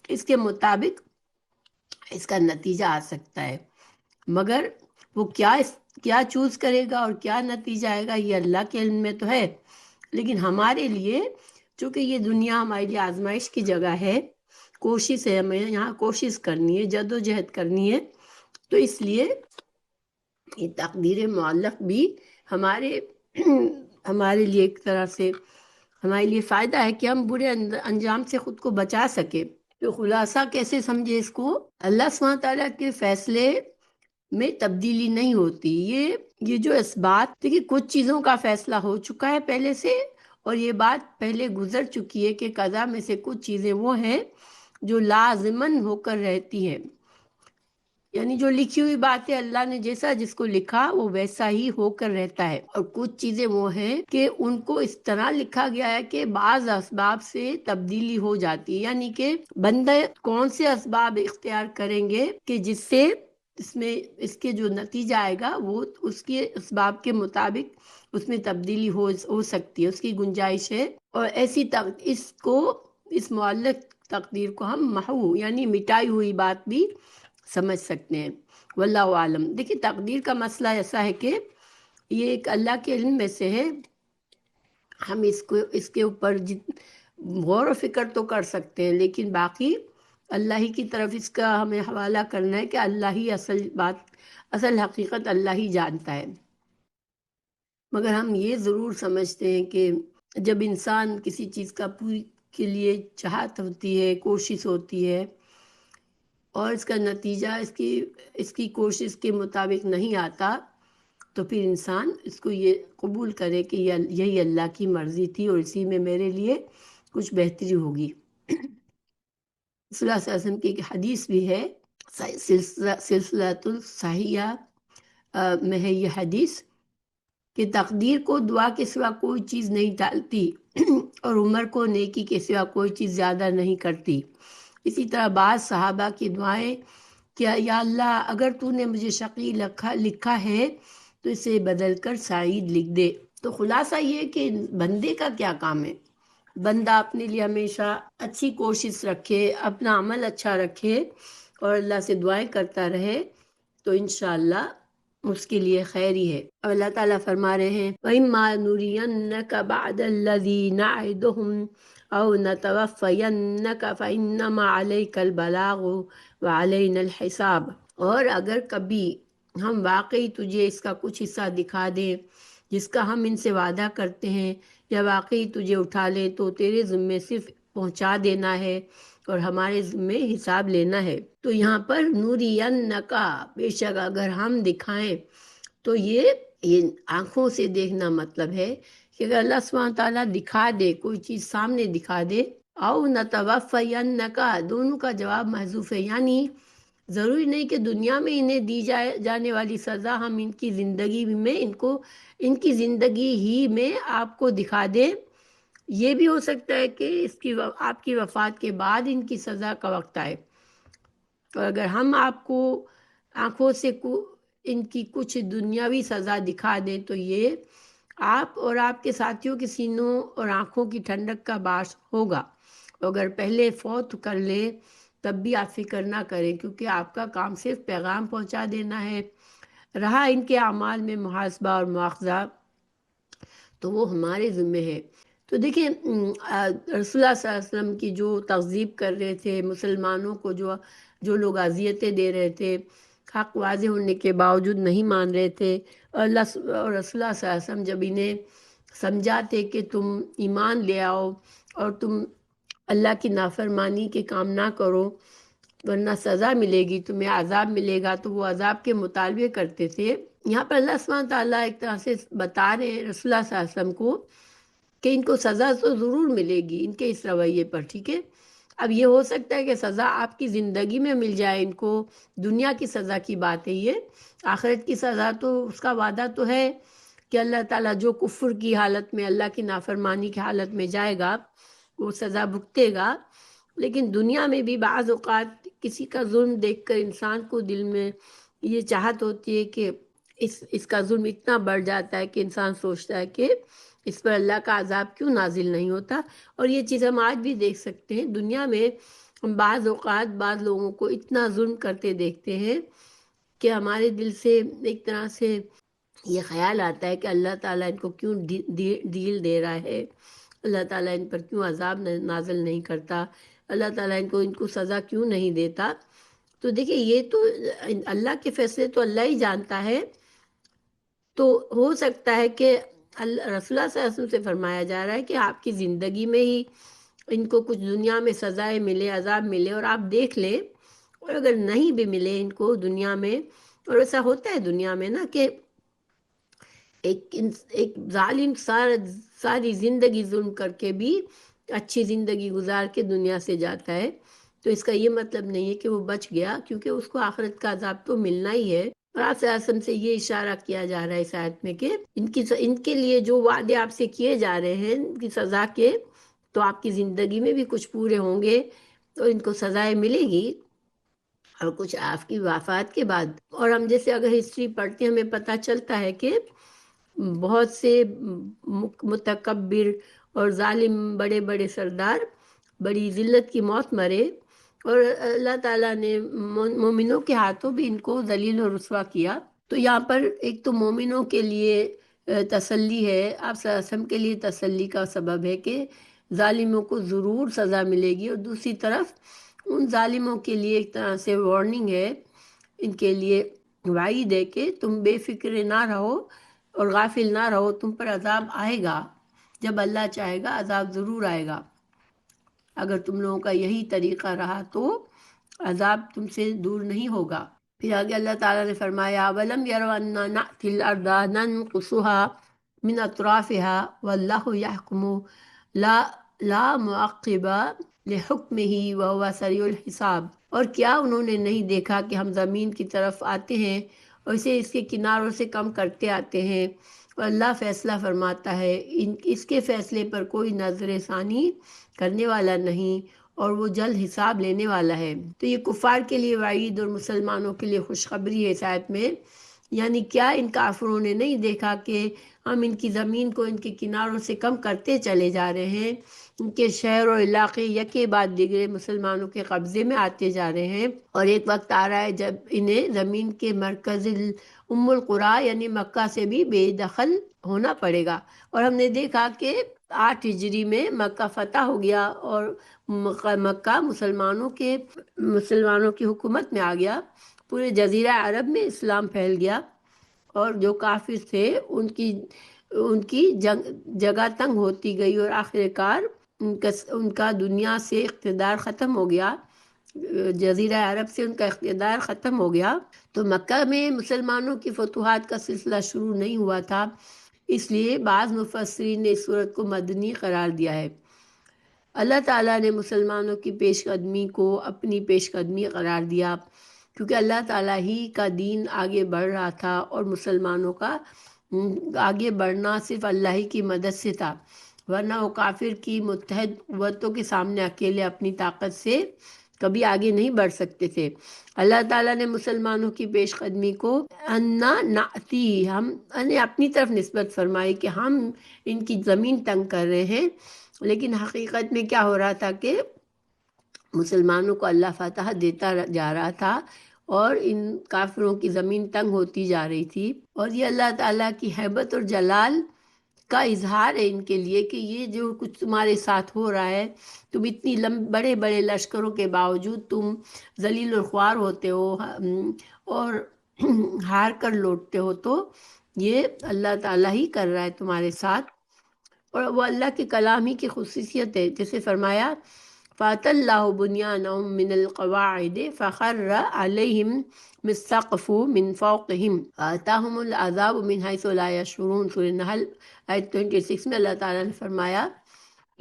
اس کے مطابق اس کا نتیجہ آ سکتا ہے، مگر وہ کیا چوز کرے گا اور کیا نتیجہ آئے گا یہ اللہ کے علم میں تو ہے، لیکن ہمارے لیے چونکہ یہ دنیا ہمارے لیے آزمائش کی جگہ ہے، کوشش ہے، ہمیں یہاں کوشش کرنی ہے، جد و جہد کرنی ہے، تو اس لیے یہ تقدیر معلق بھی ہمارے لیے ایک طرح سے ہمارے لیے فائدہ ہے کہ ہم برے انجام سے خود کو بچا سکے۔ تو خلاصہ کیسے سمجھے اس کو، اللہ سبحانہ تعالیٰ کے فیصلے میں تبدیلی نہیں ہوتی، یہ جو اسبات، دیکھیے کچھ چیزوں کا فیصلہ ہو چکا ہے پہلے سے، اور یہ بات پہلے گزر چکی ہے کہ قضا میں سے کچھ چیزیں وہ ہیں جو لازماً ہو کر رہتی ہیں، یعنی جو لکھی ہوئی باتیں اللہ نے جیسا جس کو لکھا وہ ویسا ہی ہو کر رہتا ہے، اور کچھ چیزیں وہ ہیں کہ ان کو اس طرح لکھا گیا ہے کہ بعض اسباب سے تبدیلی ہو جاتی ہے، یعنی کہ بندے کون سے اسباب اختیار کریں گے کہ جس سے اس کے جو نتیجہ آئے گا وہ اس کے اسباب کے مطابق اس میں تبدیلی ہو سکتی ہے، اس کی گنجائش ہے، اور اس معلق تقدیر کو ہم محو یعنی مٹائی ہوئی بات بھی سمجھ سکتے ہیں، واللہ عالم۔ دیکھیے تقدیر کا مسئلہ ایسا ہے کہ یہ ایک اللہ کے علم میں سے ہے، ہم اس کے اوپر غور و فکر تو کر سکتے ہیں، لیکن باقی اللہ ہی کی طرف اس کا ہمیں حوالہ کرنا ہے کہ اللہ ہی اصل حقیقت اللہ ہی جانتا ہے، مگر ہم یہ ضرور سمجھتے ہیں کہ جب انسان کسی چیز کا پوری کے لیے چاہت ہوتی ہے، کوشش ہوتی ہے، اور اس کا نتیجہ اس کی کوشش کے مطابق نہیں آتا، تو پھر انسان اس کو یہ قبول کرے کہ یہی اللہ کی مرضی تھی اور اسی میں میرے لیے کچھ بہتری ہوگی۔ صلی اللہ علیہ وسلم کی ایک حدیث بھی ہے، سلسلۃ الصحیحہ میں ہے یہ حدیث، کہ تقدیر کو دعا کے سوا کوئی چیز نہیں ٹالتی اور عمر کو نیکی کے سوا کوئی چیز زیادہ نہیں کرتی۔ اسی طرح بعض صحابہ کی دعائیں کہ یا اللہ اگر تو نے مجھے شقی لکھا ہے تو اسے بدل کر سعید لکھ دے۔ تو خلاصہ یہ کہ بندے کا کیا کام ہے، بندہ اپنے لیے ہمیشہ اچھی کوشش رکھے، اپنا عمل اچھا رکھے اور اللہ سے دعائیں کرتا رہے تو انشاءاللہ اس کے لیے خیر ہی ہے۔ اور اللہ تعالیٰ فرما رہے ہیں وَإِمَّا نُرِيَنَّكَ بَعْدَ الَّذِي نَعِدُهُمْ أَوْ نَتَوَفَّيَنَّكَ فَإِنَّمَا عَلَيْكَ الْبَلَاغُ وَعَلَيْنَا الْحِسَابُ، اور اگر کبھی ہم واقعی تجھے اس کا کچھ حصہ دکھا دیں جس کا ہم ان سے وعدہ کرتے ہیں، یا واقعی تجھے اٹھا لیں تو تیرے ذمے صرف پہنچا دینا ہے اور ہمارے ذمے حساب لینا ہے۔ تو یہاں پر نُرِيَنَّكَ، بے شک اگر ہم دکھائیں، تو یہ آنکھوں سے دیکھنا مطلب ہے کہ اگر اللہ سبحانہ تعالیٰ دکھا دے، کوئی چیز سامنے دکھا دے، او نتوفینک، دونوں کا جواب محذوف ہے، یعنی ضروری نہیں کہ دنیا میں انہیں دی جانے والی سزا ہم ان کی زندگی میں ان کی زندگی ہی میں آپ کو دکھا دیں، یہ بھی ہو سکتا ہے کہ آپ کی وفات کے بعد ان کی سزا کا وقت آئے۔ اور اگر ہم آپ کو آنکھوں سے ان کی کچھ دنیاوی سزا دکھا دیں تو یہ آپ اور آپ کے ساتھیوں کے سینوں اور آنکھوں کی ٹھنڈک کا باعث ہوگا۔ اگر پہلے فوت کر لے تب بھی آپ فکر نہ کریں، کیونکہ آپ کا کام صرف پیغام پہنچا دینا ہے، رہا ان کے اعمال میں محاسبہ اور مواخذہ تو وہ ہمارے ذمے ہے۔ تو دیکھیں رسول اللہ صلی اللہ علیہ وسلم کی جو تغذیب کر رہے تھے، مسلمانوں کو جو لوگ اذیتیں دے رہے تھے، حق واضح ہونے کے باوجود نہیں مان رہے تھے، اور رسول اللہ صلی اللہ علیہ وسلم جب انہیں سمجھاتے کہ تم ایمان لے آؤ اور تم اللہ کی نافرمانی کے کام نہ کرو ورنہ سزا ملے گی، تمہیں عذاب ملے گا، تو وہ عذاب کے مطالبے کرتے تھے۔ یہاں پر اللہ سبحانہ تعالیٰ ایک طرح سے بتا رہے ہیں رسول اللہ صلی اللہ علیہ وسلم کو کہ ان کو سزا تو ضرور ملے گی ان کے اس رویے پر، ٹھیک ہے۔ اب یہ ہو سکتا ہے کہ سزا آپ کی زندگی میں مل جائے ان کو، دنیا کی سزا کی بات ہے یہ، آخرت کی سزا تو اس کا وعدہ تو ہے کہ اللہ تعالیٰ جو کفر کی حالت میں، اللہ کی نافرمانی کی حالت میں جائے گا وہ سزا بھگتے گا، لیکن دنیا میں بھی بعض اوقات کسی کا ظلم دیکھ کر انسان کو دل میں یہ چاہت ہوتی ہے کہ اس کا ظلم اتنا بڑھ جاتا ہے کہ انسان سوچتا ہے کہ اس پر اللہ کا عذاب کیوں نازل نہیں ہوتا۔ اور یہ چیز ہم آج بھی دیکھ سکتے ہیں، دنیا میں ہم بعض اوقات بعض لوگوں کو اتنا ظلم کرتے دیکھتے ہیں کہ ہمارے دل سے ایک طرح سے یہ خیال آتا ہے کہ اللہ تعالیٰ ان کو کیوں ڈیل دے رہا ہے، اللہ تعالیٰ ان پر کیوں عذاب نازل نہیں کرتا، اللہ تعالیٰ ان کو سزا کیوں نہیں دیتا۔ تو دیکھیں یہ تو اللہ کے فیصلے تو اللہ ہی جانتا ہے، تو ہو سکتا ہے کہ رسول اللہ صلی اللہ علیہ وسلم سے فرمایا جا رہا ہے کہ آپ کی زندگی میں ہی ان کو کچھ دنیا میں سزائیں ملے، عذاب ملے، اور آپ دیکھ لیں، اور اگر نہیں بھی ملے ان کو دنیا میں، اور ایسا ہوتا ہے دنیا میں نا کہ ایک ظالم ساری زندگی ظلم کر کے بھی اچھی زندگی گزار کے دنیا سے جاتا ہے، تو اس کا یہ مطلب نہیں ہے کہ وہ بچ گیا، کیونکہ اس کو آخرت کا عذاب تو ملنا ہی ہے۔ اور آپ سے اعظم سے یہ اشارہ کیا جا رہا ہے اس آیت میں کہ ان کے لیے جو وعدے آپ سے کیے جا رہے ہیں ان کی سزا کے، تو آپ کی زندگی میں بھی کچھ پورے ہوں گے تو ان کو سزائیں ملے گی، اور کچھ آپ کی وفات کے بعد۔ اور ہم جیسے اگر ہسٹری پڑھتے ہیں ہمیں پتہ چلتا ہے کہ بہت سے متکبر اور ظالم بڑے بڑے سردار بڑی ذلت کی موت مرے، اور اللہ تعالیٰ نے مومنوں کے ہاتھوں بھی ان کو ذلیل و رسوا کیا۔ تو یہاں پر ایک تو مومنوں کے لیے تسلی ہے، آپ صلی اللہ علیہ وسلم کے لیے تسلی کا سبب ہے کہ ظالموں کو ضرور سزا ملے گی، اور دوسری طرف ان ظالموں کے لیے ایک طرح سے وارننگ ہے، ان کے لیے وعید ہے کہ تم بے فکر نہ رہو اور غافل نہ رہو، تم پر عذاب آئے گا، جب اللہ چاہے گا عذاب ضرور آئے گا، اگر تم لوگوں کا یہی طریقہ رہا تو عذاب تم سے دور نہیں ہوگا۔ پھر آگے اللہ تعالیٰ نے فرمایا وَلَمْ يَرَوْا أَنَّا نَأْتِي الْأَرْضَ نَنْقُصُهَا مِنْ أَطْرَافِهَا وَاللَّهُ يَحْكُمُ لَا مُعَقِّبَ لِحُكْمِهِ وَهُوَ سَرِيعُ الْحِسَابِ، اور کیا انہوں نے نہیں دیکھا کہ ہم زمین کی طرف آتے ہیں اور اسے اس کے کناروں سے کم کرتے آتے ہیں، اور اللہ فیصلہ فرماتا ہے، اس کے فیصلے پر کوئی نظر ثانی کرنے والا نہیں، اور وہ جلد حساب لینے والا ہے۔ تو یہ کفار کے لیے وعید اور مسلمانوں کے لیے خوشخبری ہے اس آیت میں، یعنی کیا ان کافروں نے نہیں دیکھا کہ ہم ان کی زمین کو ان کے کناروں سے کم کرتے چلے جا رہے ہیں، ان کے شہر اور علاقے یکے بعد دیگرے مسلمانوں کے قبضے میں آتے جا رہے ہیں، اور ایک وقت آ رہا ہے جب انہیں زمین کے مرکز ام القریٰ یعنی مکہ سے بھی بے دخل ہونا پڑے گا۔ اور ہم نے دیکھا کہ 8 ہجری میں مکہ فتح ہو گیا اور مکہ مسلمانوں کی حکومت میں آ گیا، پورے جزیرہ عرب میں اسلام پھیل گیا، اور جو کافر تھے ان کی جگہ تنگ ہوتی گئی، اور آخر کار ان کا دنیا سے اقتدار ختم ہو گیا، جزیرہ عرب سے ان کا اقتدار ختم ہو گیا۔ تو مکہ میں مسلمانوں کی فتوحات کا سلسلہ شروع نہیں ہوا تھا، اس لیے بعض مفسرین نے اس صورت کو مدنی قرار دیا ہے۔ اللہ تعالیٰ نے مسلمانوں کی پیش قدمی کو اپنی پیش قدمی قرار دیا، کیونکہ اللہ تعالیٰ ہی کا دین آگے بڑھ رہا تھا، اور مسلمانوں کا آگے بڑھنا صرف اللہ ہی کی مدد سے تھا، ورنہ وہ کافر کی متحد قوتوں کے سامنے اکیلے اپنی طاقت سے کبھی آگے نہیں بڑھ سکتے تھے۔ اللہ تعالیٰ نے مسلمانوں کی پیش قدمی کو انا نعتی ہم اپنی طرف نسبت فرمائی کہ ہم ان کی زمین تنگ کر رہے ہیں، لیکن حقیقت میں کیا ہو رہا تھا کہ مسلمانوں کو اللہ فتح دیتا جا رہا تھا، اور ان کافروں کی زمین تنگ ہوتی جا رہی تھی، اور یہ اللہ تعالیٰ کی ہیبت اور جلال کا اظہار ہے ان کے لیے کہ یہ جو کچھ تمہارے ساتھ ہو رہا ہے، تم اتنی بڑے بڑے لشکروں کے باوجود تم ذلیل الخوار ہوتے ہو اور ہار کر لوٹتے ہو، تو یہ اللہ تعالیٰ ہی کر رہا ہے تمہارے ساتھ، اور وہ اللہ کے کلام ہی کی خصوصیت ہے، جیسے فرمایا فَأَتَى اللَّهُ بُنْيَانَهُم مِّنَ الْقَوَاعِدِ فَخَرَّ عَلَيْهِمْ السَّقْفُ مِّن فَوْقِهِمْ وَأَتَاهُمُ الْعَذَابُ مِنْ حَيْثُ لَا يَشْعُرُونَ۔ سورہ نحل آیت 26 میں اللہ تعالیٰ نے فرمایا،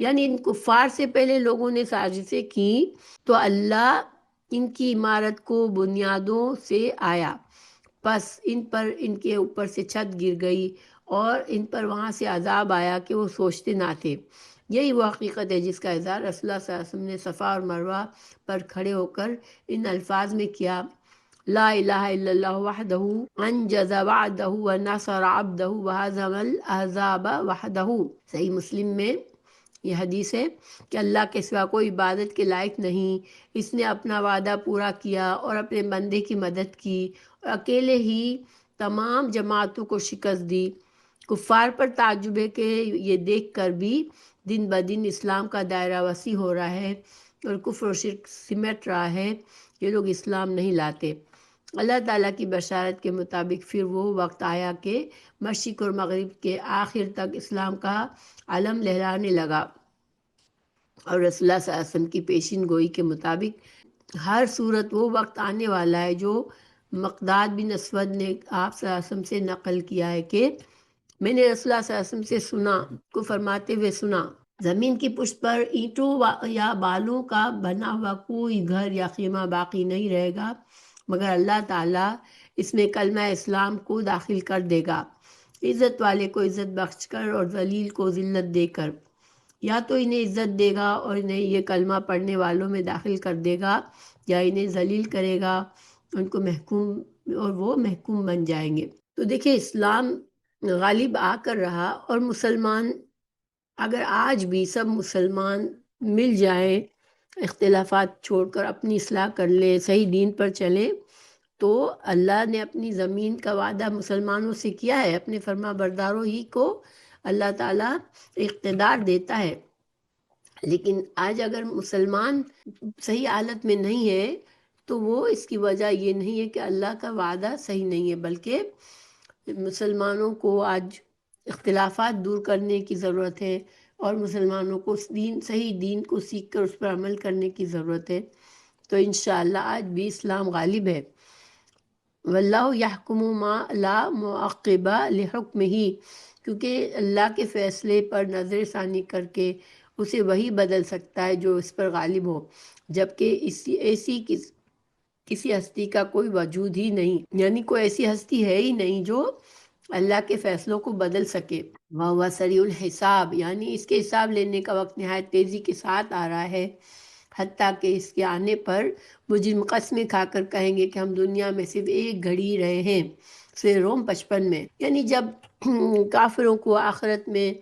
یعنی ان کفار سے پہلے لوگوں نے سازشیں کی تو اللہ ان کی عمارت کو بنیادوں سے آیا، پس ان کے اوپر سے چھت گر گئی، اور ان پر وہاں سے عذاب آیا کہ وہ سوچتے نہ تھے۔ یہی وہ حقیقت ہے جس کا اظہار رسول اللہ صلی اللہ علیہ وسلم نے صفا اور مروہ پر کھڑے ہو کر ان الفاظ میں کیا، لا الہ الا اللہ وحدہ انجز وعدہ ونصر عبدہ وہزم الاحزاب وحدہ۔ صحیح مسلم میں یہ حدیث ہے کہ اللہ کے سوا کوئی عبادت کے لائق نہیں، اس نے اپنا وعدہ پورا کیا اور اپنے بندے کی مدد کی، اور اکیلے ہی تمام جماعتوں کو شکست دی۔ کفار پر تعجب ہے کہ یہ دیکھ کر بھی دن بدن اسلام کا دائرہ وسیع ہو رہا ہے، اور کفر و شرک سمٹ رہا ہے، یہ لوگ اسلام نہیں لاتے۔ اللہ تعالیٰ کی بشارت کے مطابق پھر وہ وقت آیا کہ مشرق اور مغرب کے آخر تک اسلام کا علم لہرانے لگا، اور رسول اللہ صلی اللہ علیہ وسلم کی پیشین گوئی کے مطابق ہر صورت وہ وقت آنے والا ہے جو مقداد بن اسود نے آپ صلی اللہ علیہ وسلم سے نقل کیا ہے کہ میں نے رسول اللہ صلی اللہ علیہ وسلم سے کو فرماتے ہوئے سنا، زمین کی پشت پر اینٹوں یا بالوں کا بنا ہوا کوئی گھر یا خیمہ باقی نہیں رہے گا مگر اللہ تعالیٰ اس میں کلمہ اسلام کو داخل کر دے گا، عزت والے کو عزت بخش کر اور ذلیل کو ذلت دے کر۔ یا تو انہیں عزت دے گا اور انہیں یہ کلمہ پڑھنے والوں میں داخل کر دے گا، یا انہیں ذلیل کرے گا ان کو محکوم، اور وہ محکوم بن جائیں گے۔ تو دیکھیں اسلام غالب آ کر رہا، اور مسلمان اگر آج بھی سب مسلمان مل جائیں، اختلافات چھوڑ کر اپنی اصلاح کر لیں، صحیح دین پر چلیں، تو اللہ نے اپنی زمین کا وعدہ مسلمانوں سے کیا ہے، اپنے فرما برداروں ہی کو اللہ تعالیٰ اقتدار دیتا ہے۔ لیکن آج اگر مسلمان صحیح حالت میں نہیں ہے تو وہ اس کی وجہ یہ نہیں ہے کہ اللہ کا وعدہ صحیح نہیں ہے، بلکہ مسلمانوں کو آج اختلافات دور کرنے کی ضرورت ہے، اور مسلمانوں کو صحیح دین کو سیکھ کر اس پر عمل کرنے کی ضرورت ہے۔ تو انشاءاللہ آج بھی اسلام غالب ہے۔ واللہ یحکم ما لا معقب لحکمہ، کیونکہ اللہ کے فیصلے پر نظر ثانی کر کے اسے وہی بدل سکتا ہے جو اس پر غالب ہو، جبکہ کسی ہستی کا کوئی وجود ہی نہیں، یعنی کوئی ایسی ہستی ہے ہی نہیں جو اللہ کے فیصلوں کو بدل سکے۔ وَهُوَ سَرِيعُ الْحِسَابِ، یعنی اس کے حساب لینے کا وقت نہایت تیزی کے ساتھ آ رہا ہے، حتیٰ کہ اس کے آنے پر مجرم قسمیں کھا کر کہیں گے کہ ہم دنیا میں صرف ایک گھڑی رہے ہیں۔ سورہ روم 55 میں، یعنی جب کافروں کو آخرت میں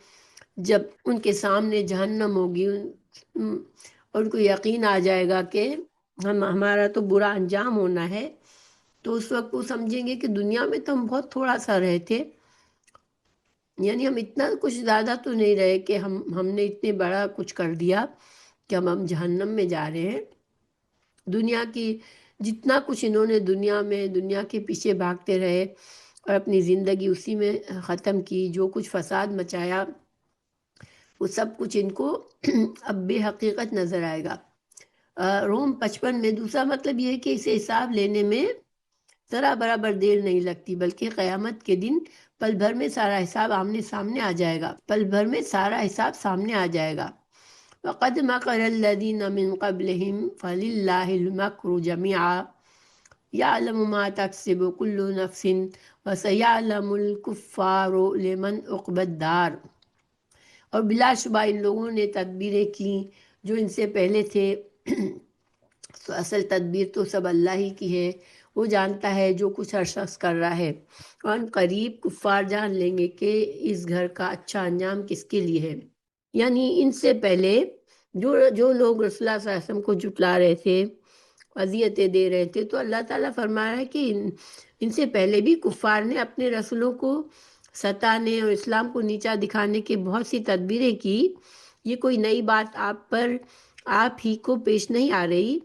جب ان کے سامنے جہنم ہوگی اور ان کو یقین آ جائے گا کہ ہمارا تو برا انجام ہونا ہے، تو اس وقت وہ سمجھیں گے کہ دنیا میں تو ہم بہت تھوڑا سا رہے تھے، یعنی ہم اتنا کچھ زیادہ تو نہیں رہے کہ ہم نے اتنے بڑا کچھ کر دیا کہ ہم جہنم میں جا رہے ہیں۔ دنیا کی جتنا کچھ انہوں نے دنیا کے پیچھے بھاگتے رہے اور اپنی زندگی اسی میں ختم کی، جو کچھ فساد مچایا وہ سب کچھ ان کو اب بے حقیقت نظر آئے گا۔ روم 55 میں دوسرا مطلب یہ ہے کہ اسے حساب لینے میں ذرا برابر دیر نہیں لگتی، بلکہ قیامت کے دن پل بھر میں سارا حساب آمنے سامنے آ جائے گا، پل بھر میں سارا حساب سامنے آ جائے گا۔ وَقَدْ مَكَرَ الَّذِينَ مِن قَبْلِهِمْ فَلِلَّهِ الْمَكْرُ جَمِيعًا يَعْلَمُ مَا تَكْسِبُ كُلُّ نَفْسٍ وَسَيَعْلَمُ الْكُفَّارُ لِمَنْ عُقْبَى الدَّارِ۔ اور بلا شبہ ان لوگوں نے تدبیریں کی جو ان سے پہلے تھے، تو اصل تدبیر تو سب اللہ ہی کی ہے، وہ جانتا ہے جو کچھ ہر شخص کر رہا ہے، اور ان قریب کفار جان لیں گے کہ اس گھر کا اچھا انجام کس کے لیے ہے۔ یعنی ان سے پہلے جو لوگ رسول اللہ صلی اللہ علیہ وسلم کو جھٹلا رہے تھے، اذیتیں دے رہے تھے، تو اللہ تعالیٰ فرما رہا ہے کہ ان سے پہلے بھی کفار نے اپنے رسولوں کو ستانے اور اسلام کو نیچا دکھانے کی بہت سی تدبیریں کی۔ یہ کوئی نئی بات آپ ہی کو پیش نہیں آ رہی۔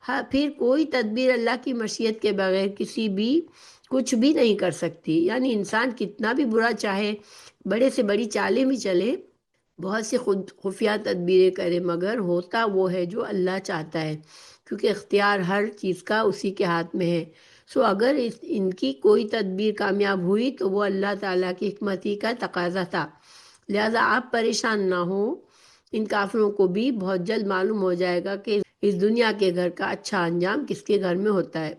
ہاں، پھر کوئی تدبیر اللہ کی مشیت کے بغیر کسی بھی کچھ بھی نہیں کر سکتی، یعنی انسان کتنا بھی برا چاہے، بڑے سے بڑی چالیں بھی چلے، بہت سی خفیہ تدبیریں کرے، مگر ہوتا وہ ہے جو اللہ چاہتا ہے، کیونکہ اختیار ہر چیز کا اسی کے ہاتھ میں ہے۔ اگر ان کی کوئی تدبیر کامیاب ہوئی تو وہ اللہ تعالیٰ کی حکمت ہی کا تقاضا تھا، لہٰذا آپ پریشان نہ ہوں۔ ان کافروں کو بھی بہت جلد معلوم ہو جائے گا کہ اس دنیا کے گھر کا اچھا انجام کس کے گھر میں ہوتا ہے،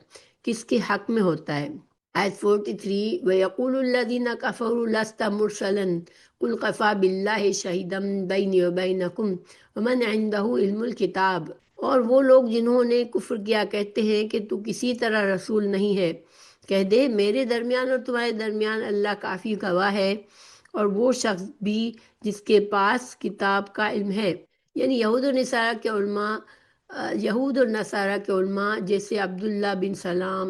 کس کے حق میں ہوتا ہے۔ آیت 43 وَيَقُولُ الَّذِينَ كَفَرُوا لَسْتَ مُرْسَلًا قُلْ كَفَى بِاللَّهِ شَهِيدًا بَيْنِي وَبَيْنَكُمْ وَمَنْ عِندَهُ عِلْمُ الْكِتَابِ۔ اور وہ لوگ جنہوں نے کفر کیا کہتے ہیں کہ تو کسی طرح رسول نہیں ہے، کہہ دے میرے درمیان اور تمہارے درمیان اللہ کافی گواہ ہے، اور وہ شخص بھی جس کے پاس کتاب کا علم ہے۔ یعنی یہود اور نصارہ کے علماء جیسے عبداللہ بن سلام،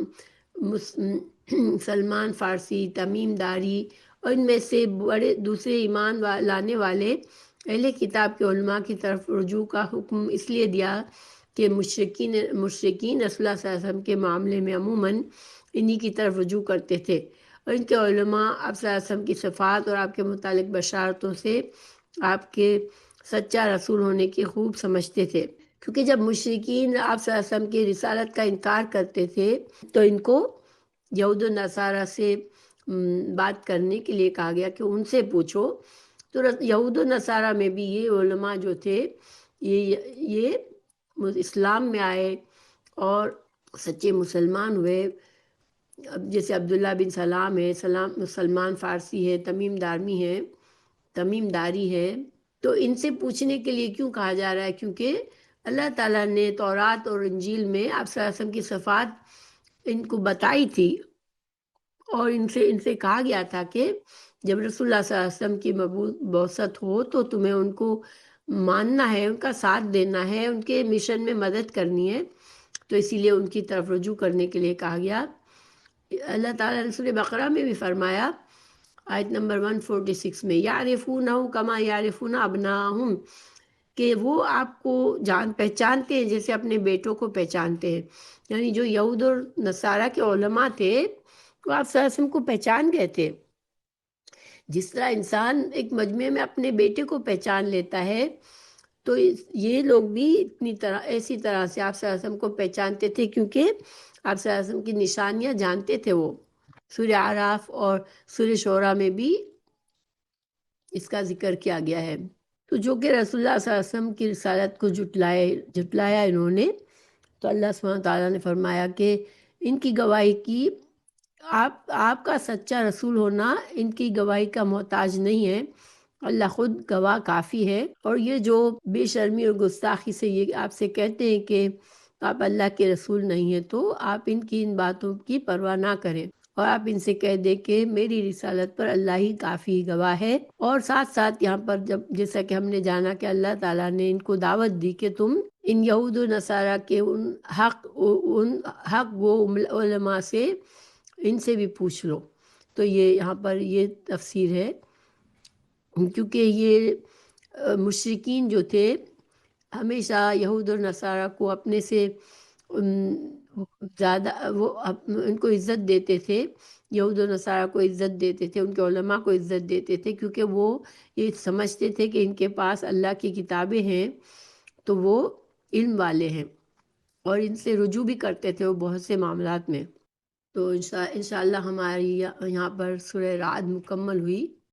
سلمان فارسی، تمیم داری اور ان میں سے بڑے دوسرے ایمان لانے والے اہل کتاب کے علماء کی طرف رجوع کا حکم اس لیے دیا کہ مشرکین رسول اللہ صلی اللہ علیہ وسلم کے معاملے میں عموماً انہی کی طرف رجوع کرتے تھے، اور ان کے علماء آپ صلی اللہ علیہ وسلم کی صفات اور آپ کے متعلق بشارتوں سے آپ کے سچا رسول ہونے کی خوب سمجھتے تھے، کیونکہ جب مشرکین آپ صلی اللہ علیہ وسلم کی رسالت کا انکار کرتے تھے تو ان کو یہود و نصارہ سے بات کرنے کے لیے کہا گیا کہ ان سے پوچھو۔ تو یہود و نصارہ میں بھی یہ علماء جو تھے یہ اسلام میں آئے اور سچے مسلمان ہوئے، جیسے عبداللہ بن سلام ہے، سلمان فارسی ہے، تمیم داری ہے۔ تو ان سے پوچھنے کے لیے کیوں کہا جا رہا ہے؟ کیونکہ اللہ تعالیٰ نے تورات اور انجیل میں آپ صلی اللہ علیہ وسلم کی صفات ان کو بتائی تھی، اور ان سے کہا گیا تھا کہ جب رسول اللہ صلی اللہ علیہ وسلم کی بعثت ہو تو تمہیں ان کو ماننا ہے، ان کا ساتھ دینا ہے، ان کے مشن میں مدد کرنی ہے، تو اسی لیے ان کی طرف رجوع کرنے کے لیے کہا گیا۔ اللہ تعالیٰ نے سورہ بقرہ میں بھی فرمایا آیت نمبر 146 میں یعرفونہ کما یعرفون ابناہم، کہ وہ آپ کو پہچانتے ہیں جیسے اپنے بیٹوں کو پہچانتے ہیں۔ یعنی جو یہود اور نصارہ کے علماء تھے وہ آپ صلی اللہ علیہ وسلم کو پہچان گئے تھے، جس طرح انسان ایک مجمع میں اپنے بیٹے کو پہچان لیتا ہے، تو یہ لوگ بھی ایسی طرح سے آپ صلی اللہ علیہ وسلم کو پہچانتے تھے، کیونکہ آپ صلی اللہ علیہ وسلم کی نشانیاں جانتے تھے وہ۔ سورہ اعراف اور سورہ شعراء میں بھی اس کا ذکر کیا گیا ہے۔ تو جو کہ رسول اللہ صلی اللہ علیہ وسلم کی رسالت کو جھٹلایا انہوں نے، تو اللہ سبحانہ تعالیٰ نے فرمایا کہ ان کی گواہی کی آپ کا سچا رسول ہونا ان کی گواہی کا محتاج نہیں ہے، اللہ خود گواہ کافی ہے۔ اور یہ جو بے شرمی اور گستاخی سے یہ آپ سے کہتے ہیں کہ آپ اللہ کے رسول نہیں ہیں، تو آپ ان باتوں کی پرواہ نہ کریں، اور آپ ان سے کہہ دیں کہ میری رسالت پر اللہ ہی کافی گواہ ہے۔ اور ساتھ ساتھ یہاں پر جیسا کہ ہم نے جانا کہ اللہ تعالیٰ نے ان کو دعوت دی کہ تم ان یہود و نصارہ کے ان حق وہ علماء سے ان سے بھی پوچھ لو۔ تو یہ یہاں پر یہ تفسیر ہے، کیونکہ یہ مشرکین جو تھے ہمیشہ یہود اور نصارہ کو اپنے سے زیادہ وہ ان کو عزت دیتے تھے، یہود و نصارہ کو عزت دیتے تھے، ان کے علماء کو عزت دیتے تھے، کیونکہ وہ یہ سمجھتے تھے کہ ان کے پاس اللہ کی کتابیں ہیں تو وہ علم والے ہیں، اور ان سے رجوع بھی کرتے تھے وہ بہت سے معاملات میں۔ تو انشاءاللہ ہماری یہاں پر سورہ رعد مکمل ہوئی۔